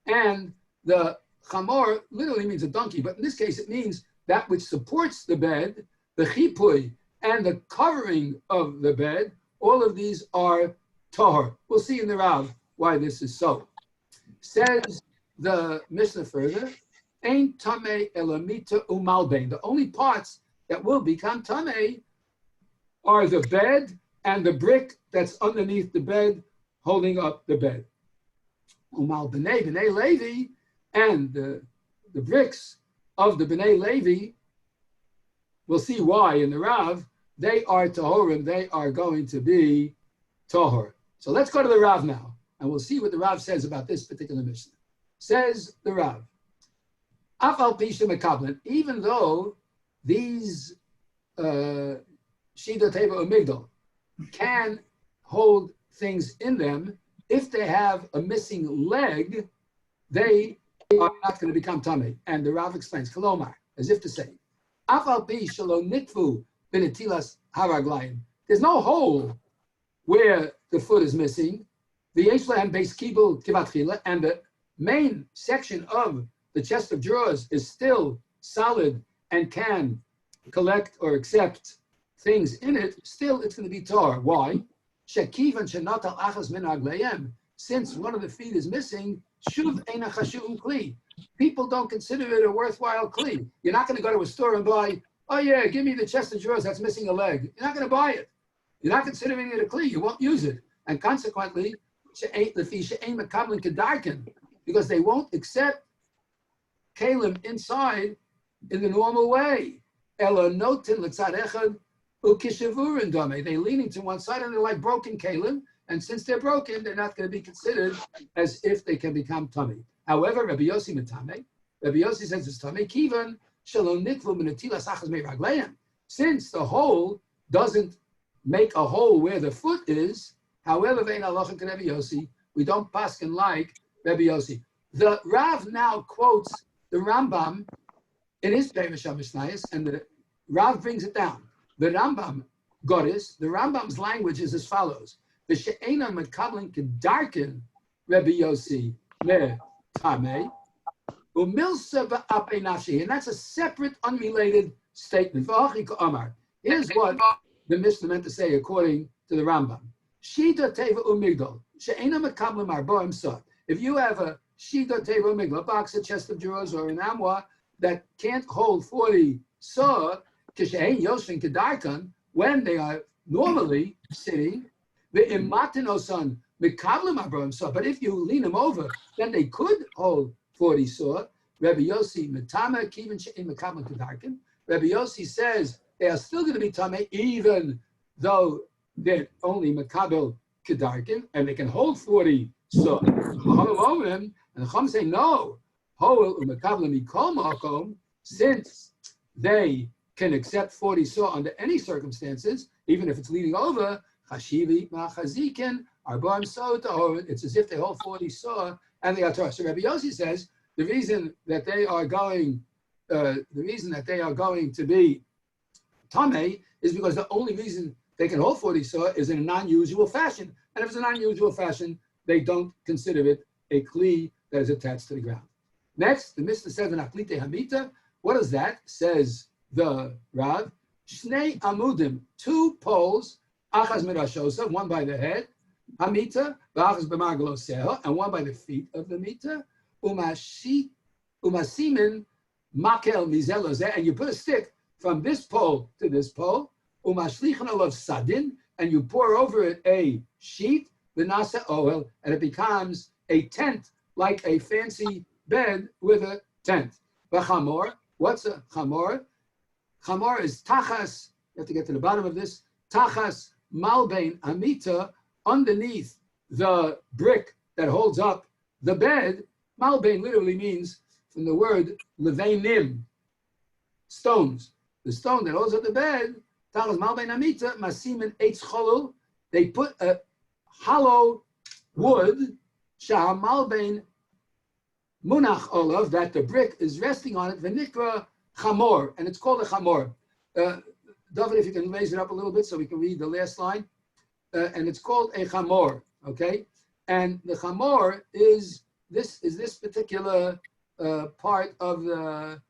Speaker 1: and the chamor literally means a donkey, but in this case it means that which supports the bed, the chipui, and the covering of the bed, all of these are tahor. We'll see in the Rav why this is so. Says the Mishnah further, ain't tamei elamita umalbein. The only parts that will become tamei are the bed and the brick that's underneath the bed, holding up the bed. Umal b'nei Levi, and the bricks of the b'nei Levi, we'll see why in the Rav, they are tahorim, they are going to be tahor. So let's go to the Rav now, and we'll see what the Rav says about this particular Mishnah. Says the Rav, Af al pisha mekablin, even though these shida teva umigdal can hold things in them. If they have a missing leg, they are not going to become tummy. And the Rav explains, Kolomar, as if to say, Afal pi shalom nitvu b'netilas haraglayim. There's no hole where the foot is missing. The Yeshlehem base kibul kivatchila, and the main section of the chest of drawers is still solid and can collect or accept things in it. Still, it's going to be tar. Why? Shekivan shenatal achas min aglayim. Since one of the feet is missing, shuv eina chashuv kli. People don't consider it a worthwhile kli. You're not going to go to a store and buy, oh yeah, give me the chest of drawers that's missing a leg. You're not going to buy it. You're not considering it a kli. You won't use it. And consequently, because they won't accept Kailim inside in the normal way. They're leaning to one side and they're like broken Kailim. And since they're broken, they're not going to be considered as if they can become tummy. However, Rabbi Yossi Matame, Rabbi Yossi says it's tummy. Kivan shalom nitlu minatilas achas meiragleim. Since the hole doesn't make a hole where the foot is, however, vein halacha to Rabbi Yossi, we don't paskin like Rabbi Yossi. The Rav now quotes the Rambam in his Pesach Mishnayos, and the Rav brings it down. The Rambam Goddess, the Rambam's language is as follows: the she'ena mekabling kedarkin Rabbi Yossi me tamei umilsa ba'apei nafshi, and that's a separate, unrelated statement. Here's what the Mishnah meant to say according to the Rambam. Shida teva umigdal she'ena mekabling arboim sa. If you have a shida teva umigdal, a box, a chest of drawers, or an amwa that can't hold 40 saw, kishein yoshin kedarkan, when they are normally sitting, the imatinosan mekablim abram saw. But if you lean them over, then they could hold 40 saw. Rabbi Yossi metama kivin she'in mekablim kedarkan. Rabbi Yossi says they are still going to be tamei even though they're only mekabel kedarkan and they can hold 40 saw. And the Chum say no. Since they can accept 40 saw under any circumstances, even if it's leading over, it's as if they hold 40 saw and they are Torah. So Rabbi Yossi says the reason that they are going to be Tameh is because the only reason they can hold 40 saw is in a non-usual fashion. And if it's a non-usual fashion, they don't consider it a kli that is attached to the ground. Next, the Mishnah says in Aklite Hamita. What is that? Says the Rav. Shnei amudim, 2 poles, achas mirashosa, one by the head, Hamita, v'achas b'margaloseha, and one by the feet of the Mita, umasimin makel mizelozeh, and you put a stick from this pole to this pole, umashlichan olav sadin, and you pour over it a sheet, v'nasa ohel, and it becomes a tent, like a fancy bed with a tent. V'chamor, what's a chamor? Chamor is tachas, you have to get to the bottom of this, tachas malbein amita, underneath the brick that holds up the bed. Malbein literally means, from the word leveinim, stones. The stone that holds up the bed, tachas malbein amita, masimin eitz cholul, they put a hollow wood, shah malbein munach olav, that the brick is resting on it, v'nikra chamor, and it's called a chamor. David, if you can raise it up a little bit so we can read the last line. And it's called a chamor, okay? And the chamor is this particular part of the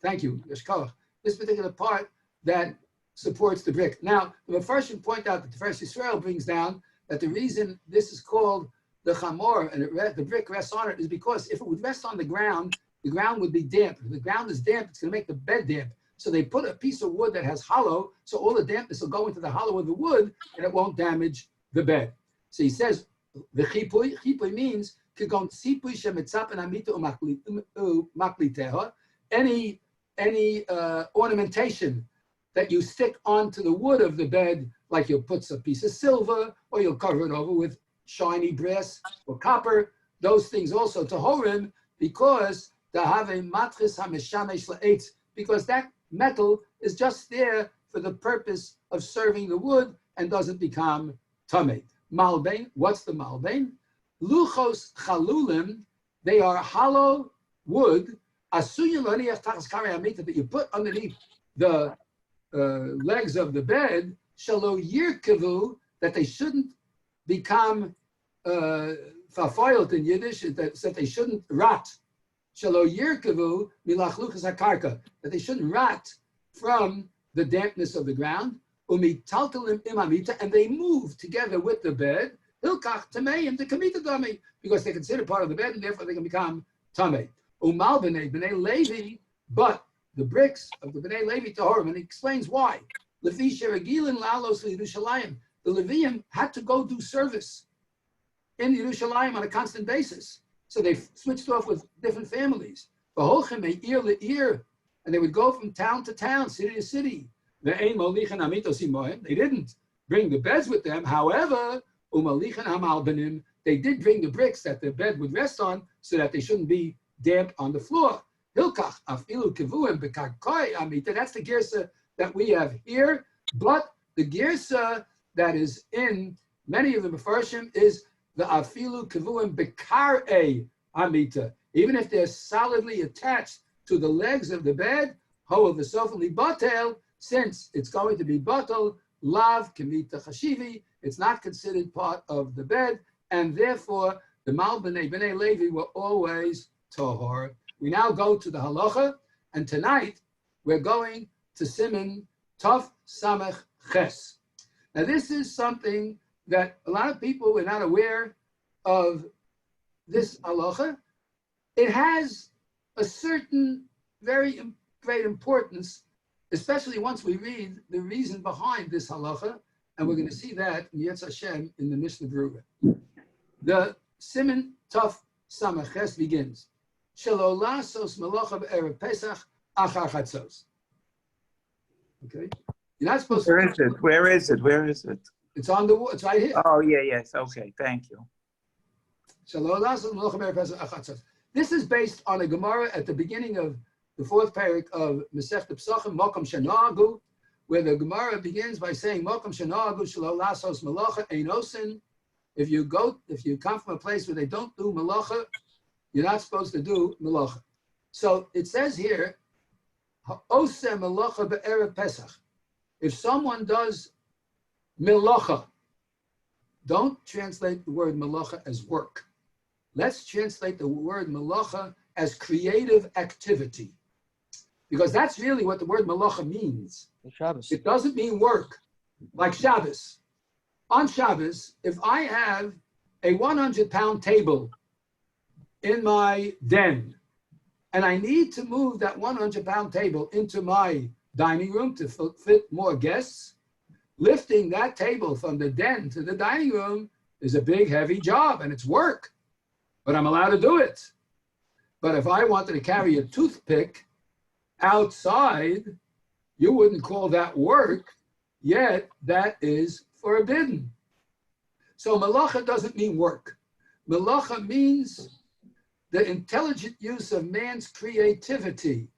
Speaker 1: thank you, Yeshkoach, this particular part that supports the brick. Now, the first should point out that the first Yisrael brings down that the reason this is called the chamor and the brick rests on it is because if it would rest on the ground would be damp. If the ground is damp, it's going to make the bed damp. So they put a piece of wood that has hollow, so all the dampness will go into the hollow of the wood, and it won't damage the bed. So he says, the chipui means, any ornamentation that you stick onto the wood of the bed, like you'll put a piece of silver, or you'll cover it over with shiny brass or copper, those things also to horim, because to have a matris hamishamesh la'etz, because that metal is just there for the purpose of serving the wood and doesn't become tamei. Malbein, what's the malbein? Luchos chalulim, they are hollow wood, that you put underneath the legs of the bed, shalo yirkevu, that they shouldn't become fafoiled in Yiddish, that they shouldn't rot. Shalo yirkevu milachluchas hakarka, that they shouldn't rot from the dampness of the ground. Umitaltalim imamita, and they move together with the bed. Hilkach tameim the kamita dami, because they're considered part of the bed and therefore they can become tamei. Umal b'nei Levi, but the bricks of the b'nei Levi tahorim, and he explains why. Levi sheragilin lalos Yerushalayim. The Leviim had to go do service in Yerushalayim on a constant basis, so they switched off with different families. V'holchem eir leir, and they would go from town to town, city to city. They didn't bring the beds with them. However, they did bring the bricks that the bed would rest on so that they shouldn't be damp on the floor. That's the girsa that we have here. But the girsa that is in many of the Mefarshim is the afilu kivuim bekarei amita. Even if they're solidly attached to the legs of the bed, ho of the sofali batel, since it's going to be batel, lav kamita chashivi, it's not considered part of the bed, and therefore the mal b'nei Levi were always tahor. We now go to the halacha, and tonight we're going to Siman Tov Samech Ches. Now this is something that a lot of people were not aware of. This halacha, it has a certain very great importance, especially once we read the reason behind this halacha, and we're going to see that in Yetz Hashem in the Mishnah Berurah. The Siman Tov Samech Ches begins. Shelo lasos melacha be'erev Pesach achar chatzos. Okay, you're not supposed
Speaker 2: Where
Speaker 1: to.
Speaker 2: is it? Where is it? Where is it?
Speaker 1: It's on the wall. It's right here.
Speaker 2: Oh, yeah, yes. Okay, thank you.
Speaker 1: Shelo lasos melacha be'erev Pesach achar chatzos. This is based on a Gemara at the beginning of the fourth parak of Masechta Pesachim, Mokom Shanagu, where the Gemara begins by saying, Mokom Shanagu shelo lasos melacha ein osin. If you come from a place where they don't do melacha, you're not supposed to do melacha. So it says here, Oseh melacha be'erev Pesach. If someone does melacha, don't translate the word melacha as work. Let's translate the word melacha as creative activity, because that's really what the word melacha means. It doesn't mean work, like Shabbos. On Shabbos, if I have a 100-pound table in my den, and I need to move that 100-pound table into my dining room to fit more guests, lifting that table from the den to the dining room is a big, heavy job, and it's work, but I'm allowed to do it. But if I wanted to carry a toothpick outside, you wouldn't call that work, yet that is forbidden. So melacha doesn't mean work. Melacha means the intelligent use of man's creativity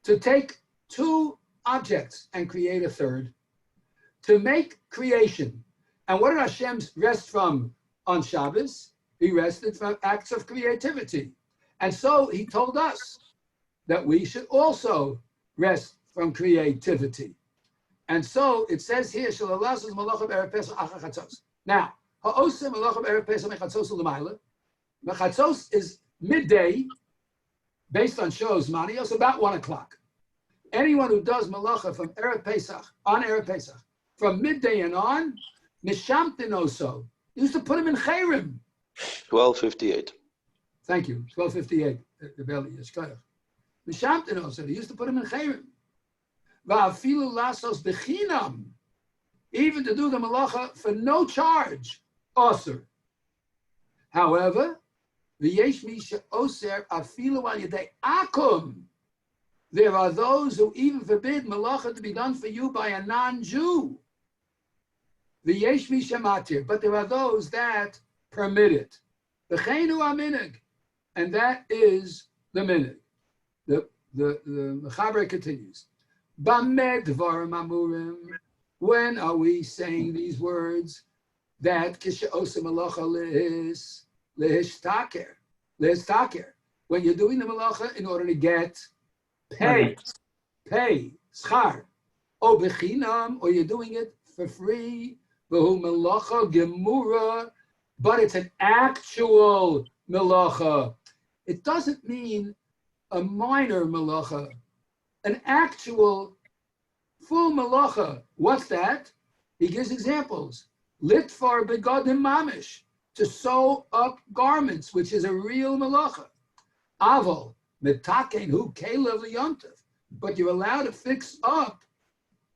Speaker 1: to take two objects and create a third, to make creation. And what did Hashem rest from on Shabbos? He rested from acts of creativity. And so he told us that we should also rest from creativity. And so it says here, now, Mechatzos is midday, based on Shos Manios, about 1 o'clock. Anyone who does malacha from Erev Pesach, on Erev Pesach, from midday and on, Mishamtin also, used to put him in Chayrim.
Speaker 6: 12:58.
Speaker 1: Thank you, 12:58, the belly is Kailim. Mishamtin also, they used to put him in Chayrim. Va'afilu lasos bechinam, even to do the malacha for no charge, osir. However, v'yesh mi she'oser afilu al yedei akum. There are those who even forbid malacha to be done for you by a non-Jew. V'yesh mi shematir, but there are those that permit it. V'cheinu aminig, and that is the minig. The Mechaber continues. Bameh dvarim amurim. When are we saying these words? That kisha osem malacha lehishtaker. When you're doing the malacha in order to get pay, schar, o bechinam, or you're doing it for free, v'hu malacha gemura, but it's an actual malacha. It doesn't mean a minor malacha, an actual full malacha. What's that? He gives examples. Litfar begadim mamish, to sew up garments, which is a real malacha. Aval metaken hu kelev liyontav, but you're allowed to fix up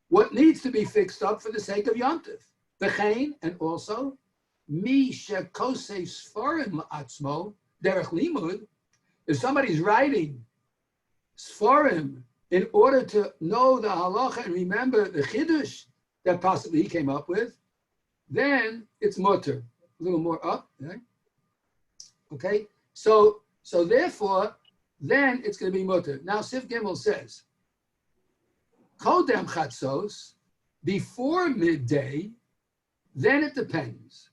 Speaker 1: what needs to be fixed up for the sake of yontav. V'chein, and also mi shekosei sfarim la'atzmo derech limud. If somebody's writing sfarim in order to know the halacha and remember the chiddush that possibly he came up with, then it's mutter. A little more up, right? Okay? So therefore, then it's going to be mutter. Now, Sif Gimel says, Kodem chatzos, before midday, then it depends.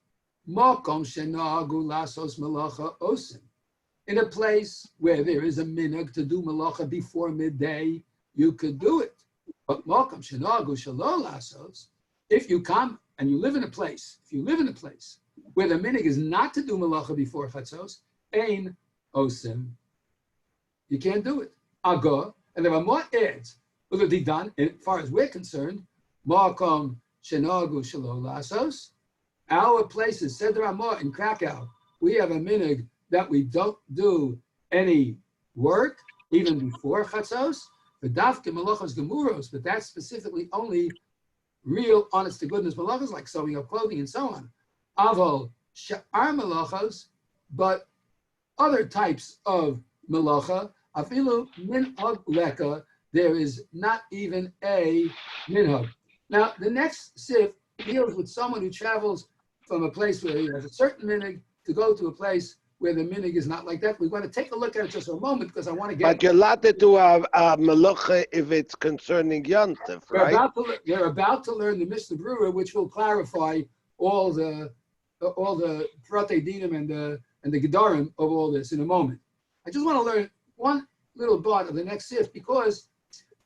Speaker 1: Makom shenagu lasos malacha osim. In a place where there is a minhag to do malacha before midday, you could do it. But makom shenagu shelo lasos, if you come and you live in a place, where the minhag is not to do malacha before chatzos, ein osim. You can't do it. Agor, and there are more adds. Done, as far as we're concerned, makom shenagu shelo lasos. Our places, Seder Amor in Krakow, we have a minhag that we don't do any work even before chatzos. The dafke malachos gemuros, but that's specifically only real, honest to goodness malachos, like sewing up clothing and so on. Aval sha'ar malachos, but other types of malacha, afilu minhag leka, there is not even a minhag. Now, the next sif deals with someone who travels from a place where he has a certain minhag to go to a place where the minhag is not like that. We're going to take a look at it just for a moment because I want to get.
Speaker 4: But you're allowed to do a malacha if it's concerning yontif, right?
Speaker 1: They're about to learn the Mishnah Berurah, which will clarify all the Pratei Dinim and the Gedarim of all this in a moment. I just want to learn one little part of the next sif because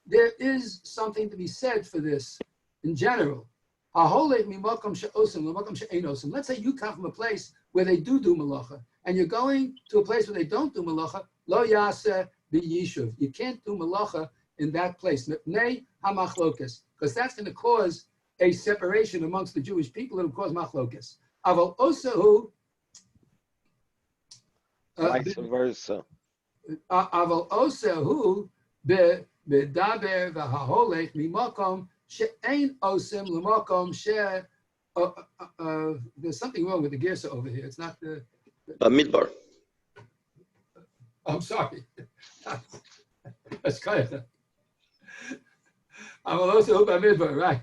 Speaker 1: there is something to be said for this in general. Let's say you come from a place where they do malacha, and you're going to a place where they don't do malacha. Lo yaseh b'yishuv. You can't do malacha in that place. Mepnei hamachlokas, because that's going to cause a separation amongst the Jewish people. It'll cause machlokas. Aval osahu.
Speaker 4: Vice versa.
Speaker 1: Aval osahu bedaber v'haholech mimakom. She'ein osem l'makom she. There's something wrong with the gersa over here. It's not the.
Speaker 6: Midbar.
Speaker 1: I'm sorry. That's kind of. I'm also midbar, right?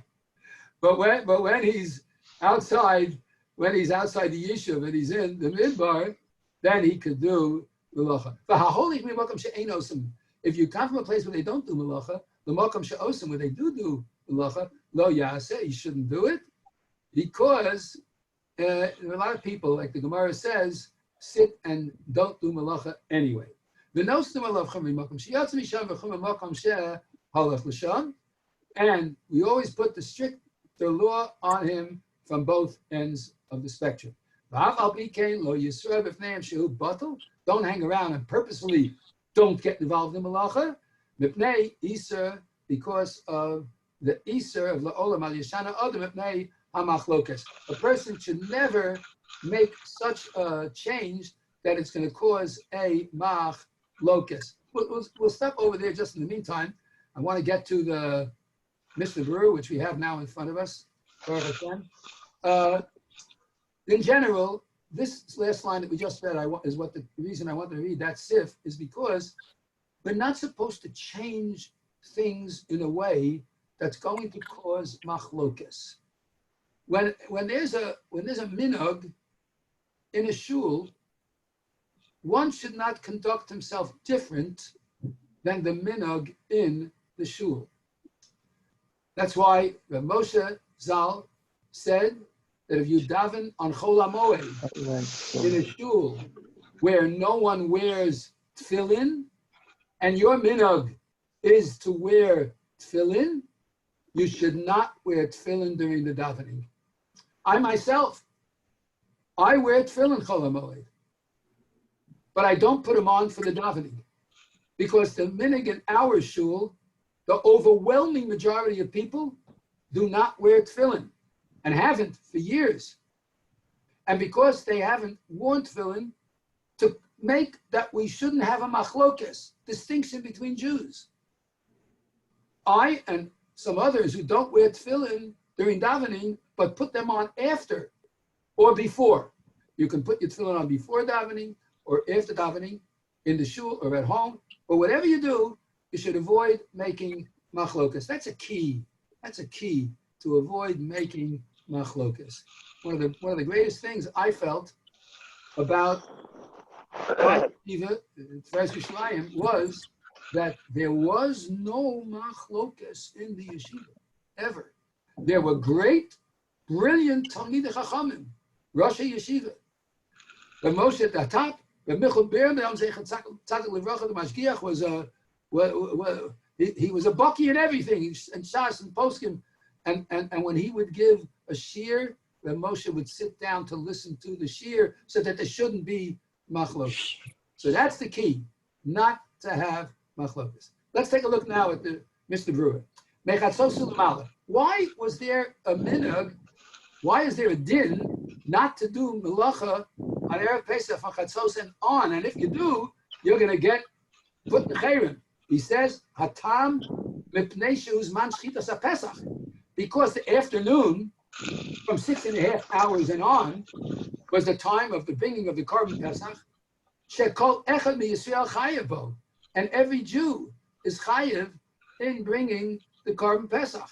Speaker 1: But when he's outside, the yishuv and he's in the midbar, then he could do malacha. If you come from a place where they don't do malacha, the makom she'osem where they do malacha, lo yaseh, you shouldn't do it, because there are a lot of people, like the Gemara says, sit and don't do malacha anyway. And we always put the law on him from both ends of the spectrum. Don't hang around and purposefully don't get involved in malacha. Because of the Isser of La'olam al Yashana Adam Mipnei HaMachlokas. A person should never make such a change that it's going to cause a Machlokas. We'll stop over there just in the meantime. I want to get to the Mishnah Berurah, which we have now in front of us. In general, this last line that we just read is what the reason I want to read that sif is because we're not supposed to change things in a way that's going to cause machlokas. When there's a minhag in a shul, one should not conduct himself different than the minhag in the shul. That's why Rav Moshe Zal said that if you daven on Chol HaMoed in a shul where no one wears tefillin, and your minhag is to wear tefillin, you should not wear tefillin during the davening. I myself, I wear tefillin Chol HaMoed, but I don't put them on for the davening, because the minhag in our shul, the overwhelming majority of people do not wear tefillin and haven't for years. And because they haven't worn tefillin, to make that we shouldn't have a machlokes, distinction between Jews. I and some others who don't wear tefillin during davening, but put them on after or before. You can put your tefillin on before davening or after davening in the shul or at home, or whatever you do, you should avoid making machlokas. That's a key. That's a key to avoid making machlokas. One of the greatest things I felt about Yeshiva, Tveres Yerushalayim, was that there was no machlokas in the yeshiva ever. There were great, brilliant Talmidei Chachamim, Rosh Yeshiva. The Moshe at the top, the Michal Ber, the Tzaddik Livracha, the Mashgiach he was a bucky in everything, and Shas and Poskim, and when he would give a shir, the Moshe would sit down to listen to the shir so that there shouldn't be machlokas. So that's the key, not to have machlokas. Let's take a look now at the Mr. Brewer. Why was there a minhag? Why is there a din not to do melacha on Erev Pesach on Chatzos and on? And if you do, you're going to get put in Kailim. He says, Hatam mipnei she'uzman shchitas haPesach, because the afternoon from 6.5 hours and on was the time of the bringing of the Korban Pesach. Shekol echad miYisrael chayav bo, and every Jew is chayav in bringing the Korban Pesach.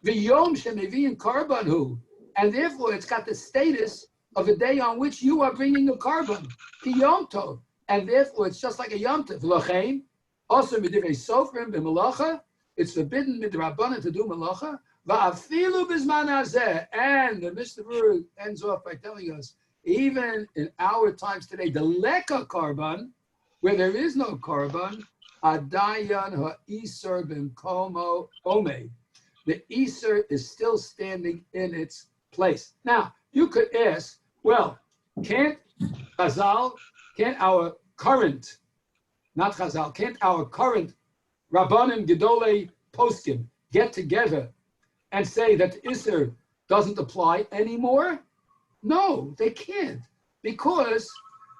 Speaker 1: V'yom shemevi'in korban hu, and therefore it's got the status of a day on which you are bringing a korban, ki yom tov, and therefore it's just like a yom tov. V'lochein, also midivrei sofrim b'melacha, it's forbidden midrabanan to do melacha. Va'afilu b'zman hazeh, and the Mr. Brewer ends off by telling us, even in our times today, the leka korban, where there is no korban, adayan ha'isur b'mkomo omei, the Easter is still standing in its place. Now, you could ask, well, can't our current Rabbanim Gedolei Poskim get together and say that Easter doesn't apply anymore? No, they can't, because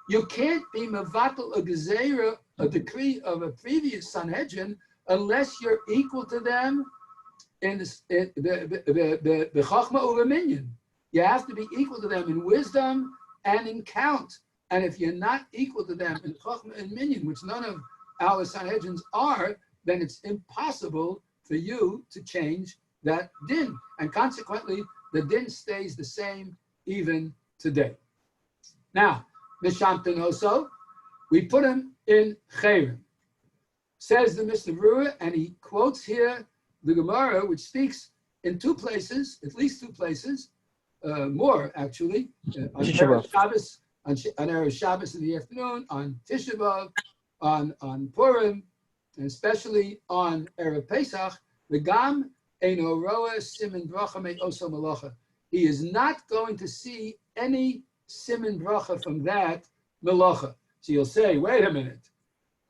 Speaker 1: you can't be mevatel a gezeira, a decree of a previous Sanhedrin, unless you're equal to them in the chachma or minyan. You have to be equal to them in wisdom and in count. And if you're not equal to them in chachma and minyan, which none of our Sanhedrins are, then it's impossible for you to change that din. And consequently, the din stays the same even today. Now, Mishamtin also, we put him in Chayrim. Says the Mr. Brewer, and he quotes here the Gemara, which speaks in two places, at least two places, more actually, on Erev Shabbos, on Erev Shabbos in the afternoon, on Tisha B'Av, on Purim, and especially on Erev Pesach, the Gam Eino Roa Simin Bracha Me Oso Malacha. He is not going to see any Simin Bracha from that Malacha. So you'll say, wait a minute,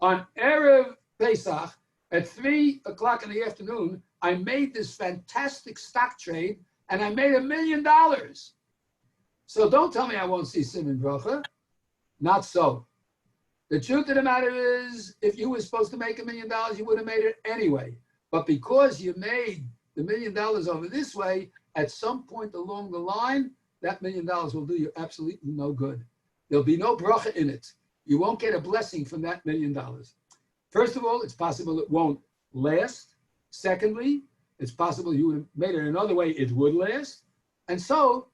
Speaker 1: on Erev Pesach, at 3 o'clock in the afternoon, I made this fantastic stock trade, and I made $1 million. So don't tell me I won't see Siman Bracha. Not so. The truth of the matter is, if you were supposed to make $1 million, you would have made it anyway. But because you made the $1 million over this way, at some point along the line, that $1 million will do you absolutely no good. There'll be no bracha in it. You won't get a blessing from that $1 million. First of all, it's possible it won't last. Secondly, it's possible you would have made it another way, it would last. And so,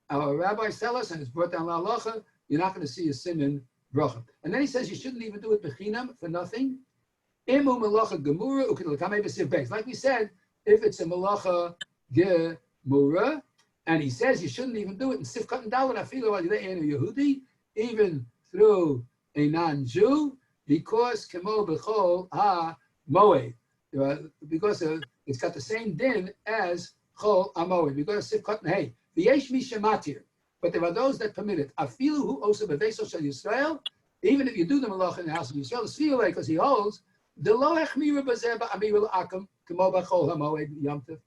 Speaker 1: our rabbis tell us, and it's brought down Halacha, you're not going to see a siman bracha. And then he says you shouldn't even do it bechinam, for nothing. Like we said, if it's a malacha gemura, and he says you shouldn't even do it in Sifkat and Dalet afilu al yedei enu Yehudi, even through a non-Jew, because kemo b'chol ha-moed, because it's got the same din as chol ha-moed, because Sifkat and Hey, v'yesh mi shematir, but there are those that permit it. Afilu hu osa b'veiso shel Yisrael, even if you do the malacha in the house of Yisrael, it's feel because he holds the lo echmira b'zeh ba'amir l'akam kemo b'chol ha-moed yom tov.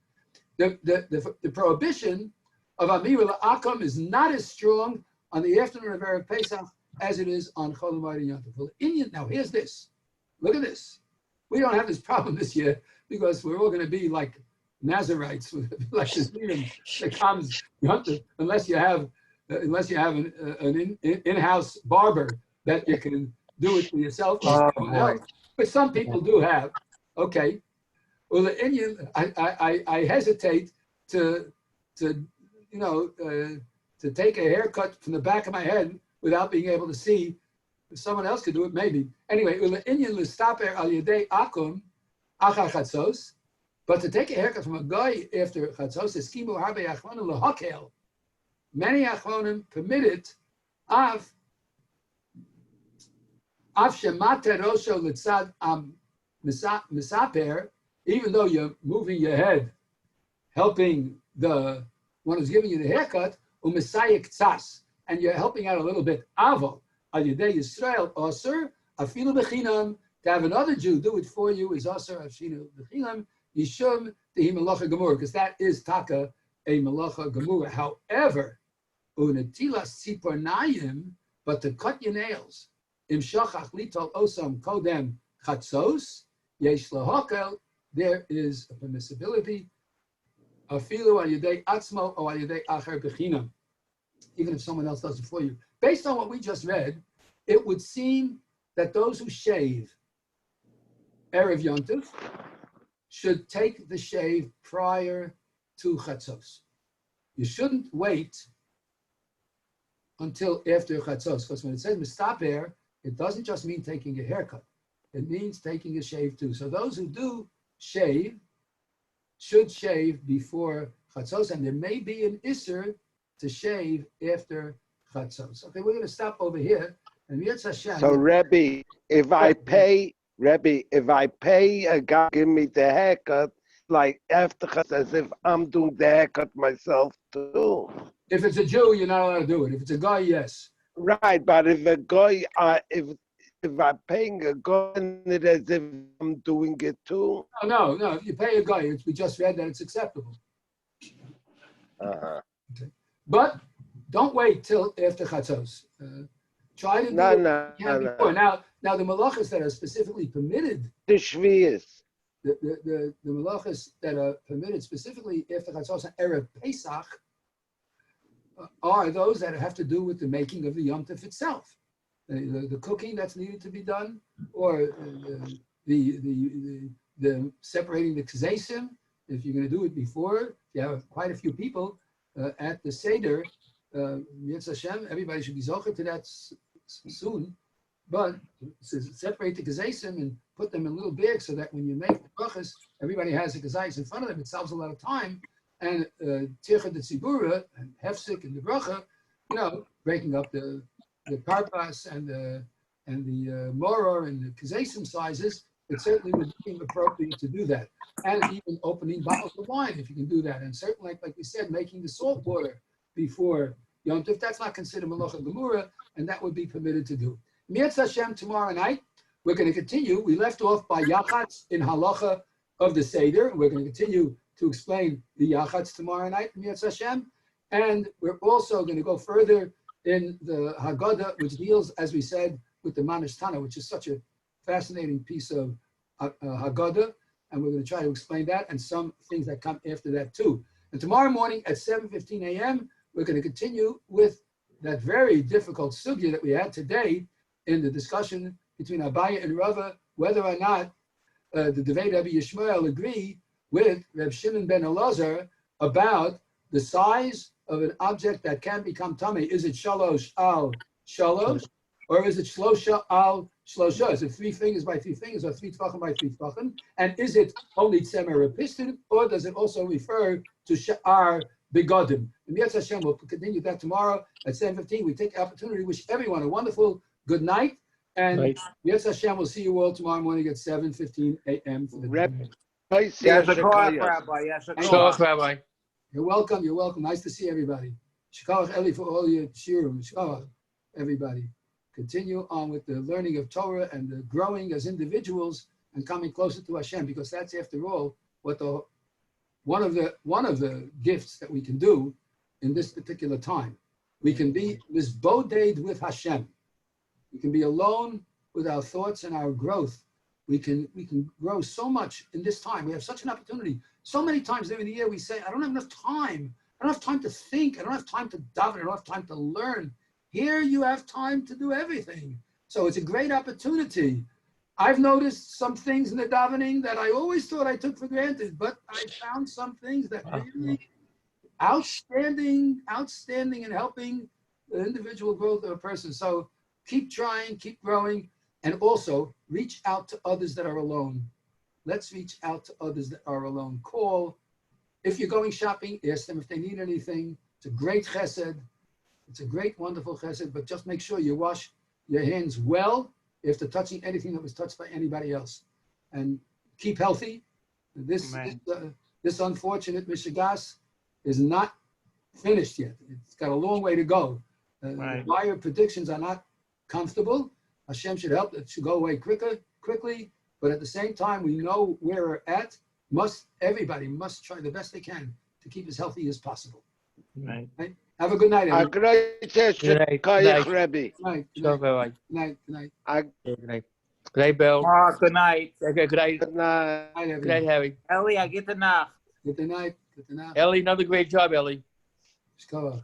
Speaker 1: The prohibition of Amir al-Akam is not as strong on the afternoon of Erev Pesach as it is on Chol Hamoed and Yom Tov. Now, here's this. Look at this. We don't have this problem this year because we're all going to be like Nazarites, like this meeting that comes unless you have an in-house barber that you can do it for yourself. But some people do have. Okay. Well, the Indian, I hesitate to take a haircut from the back of my head without being able to see. If someone else could do it, maybe. Anyway, the Indian listaper al yedei akum achar chatzos, but to take a haircut from a guy after chatzos is kimu harbe achronim lehakel. Many achronim permit it. Av shemate rosho litzad misaper. Even though you're moving your head, helping the one who's giving you the haircut, and you're helping out a little bit. Avo, al yedei Yisrael osir, afilu b'chinam, to have another Jew do it for you is osir afilu b'chinam, yishum tehi malacha gemura, because that is taka a malacha gemura. However, unetilas tzipornayim, but to cut your nails, im shachach litol osam kodem chatzos, yesh lahakel, there is a permissibility. Afilu al yedei atzmo or al yedei acher b'chinam, even if someone else does it for you. Based on what we just read, it would seem that those who shave Erev Yom Tov should take the shave prior to Chatzos. You shouldn't wait until after Chatzos, because when it says mistaper, it doesn't just mean taking a haircut. It means taking a shave too. So those who do shave should shave before Chatzos, and there may be an isser to shave after Chatzos. Okay, we're going to stop over here. And Hashem,
Speaker 4: so Rebbe, if I pay a guy give me the haircut, like after Chatzos, as if I'm doing the haircut myself too.
Speaker 1: If it's a Jew, you're not allowed to do it. If it's a guy, yes.
Speaker 4: Right, but if a guy, if I'm paying a guy, it as if I'm doing it too.
Speaker 1: No. If you pay a guy, we just read that it's acceptable.
Speaker 4: Uh-huh.
Speaker 1: Okay. But don't wait till after Chatzos. Try to do it before. Now the malachas that are specifically permitted.
Speaker 4: The shvius.
Speaker 1: The malachas that are permitted specifically after Chatzos and Erev Pesach are those that have to do with the making of the Yom Tov itself. The cooking that's needed to be done, or the separating the kzeisim. If you're going to do it before, if you have quite a few people at the Seder, Yetz Hashem, everybody should be zocher to that soon. But separate the kzeisim and put them in little bags so that when you make the brachas, everybody has a kzais in front of them. It saves a lot of time. And tircha de tzibura and hefsik and the bracha, breaking up the parpas and the moror and the kazaisim sizes, it certainly would be appropriate to do that. And even opening bottles of wine, if you can do that. And certainly, like we said, making the salt water before Yom Tov, that's not considered malacha gemura, and that would be permitted to do. Mi'etz Hashem, tomorrow night, we're going to continue. We left off by yachatz in halacha of the Seder. We're going to continue to explain the yachatz tomorrow night, Mi'etz Hashem. And we're also going to go further in the Haggadah, which deals, as we said, with the Manish Tana, which is such a fascinating piece of Haggadah. And we're going to try to explain that and some things that come after that too. And tomorrow morning at 7:15 a.m., we're going to continue with that very difficult sugya that we had today in the discussion between Abaye and Rava, whether or not the Devei Rabbi Yishmael agree with Reb Shimon ben Elazar about the size of an object that can become tamei. Is it shalosh al shalosh, Or is it shlosha al shlosha? Is it 3 fingers by 3 fingers or 3 tvachim by 3 tvachim? And is it only tzemer epistin, or does it also refer to sha'ar begodim? And Yetz Hashem will continue that tomorrow at 7:15. We take the opportunity to wish everyone a wonderful good night. And
Speaker 3: Right.
Speaker 1: Yetz Hashem will see you all tomorrow morning at 7:15 a.m. for the
Speaker 4: Rabbi,
Speaker 2: Yes, a koach, Rabbi. Yes, a
Speaker 3: Shalom,
Speaker 2: koach.
Speaker 3: Rabbi.
Speaker 1: You're welcome. You're welcome. Nice to see everybody. Shkalach Eli for all your shiurim. Shkalach, everybody. Continue on with the learning of Torah and the growing as individuals and coming closer to Hashem, because that's, after all, what one of the gifts that we can do in this particular time. We can be misboded with Hashem. We can be alone with our thoughts and our growth. We can grow so much in this time. We have such an opportunity. So many times during the year we say, I don't have enough time. I don't have time to think. I don't have time to daven. I don't have time to learn. Here you have time to do everything. So it's a great opportunity. I've noticed some things in the davening that I always thought I took for granted, but I found some things that really outstanding in helping the individual growth of a person. So keep trying, keep growing, and also reach out to others that are alone. Let's reach out to others that are alone. Call. If you're going shopping, ask them if they need anything. It's a great chesed. It's a great, wonderful chesed, but just make sure you wash your hands well after touching anything that was touched by anybody else. And keep healthy. This unfortunate Mishagas is not finished yet. It's got a long way to go.
Speaker 2: Right.
Speaker 1: Prior predictions are not comfortable. Hashem should help it to go away quickly, but at the same time, we know where we're at. Everybody must try the best they can to keep as healthy as possible.
Speaker 2: Right.
Speaker 1: Right? Have a good night, everyone.
Speaker 3: Good night.
Speaker 4: Kayach Rebbe.
Speaker 1: Good night.
Speaker 3: Shalom, Rabbi.
Speaker 1: Good night. Good night.
Speaker 3: Good night. Good night, Bill.
Speaker 2: Mark, good night.
Speaker 3: Okay, good night.
Speaker 4: Good night.
Speaker 1: Good night,
Speaker 3: Good night,
Speaker 1: everyone.
Speaker 3: Harry.
Speaker 2: Ellie, I get the nach.
Speaker 1: Good night. Good night.
Speaker 3: Ellie, another great job, Ellie.
Speaker 1: Shkova.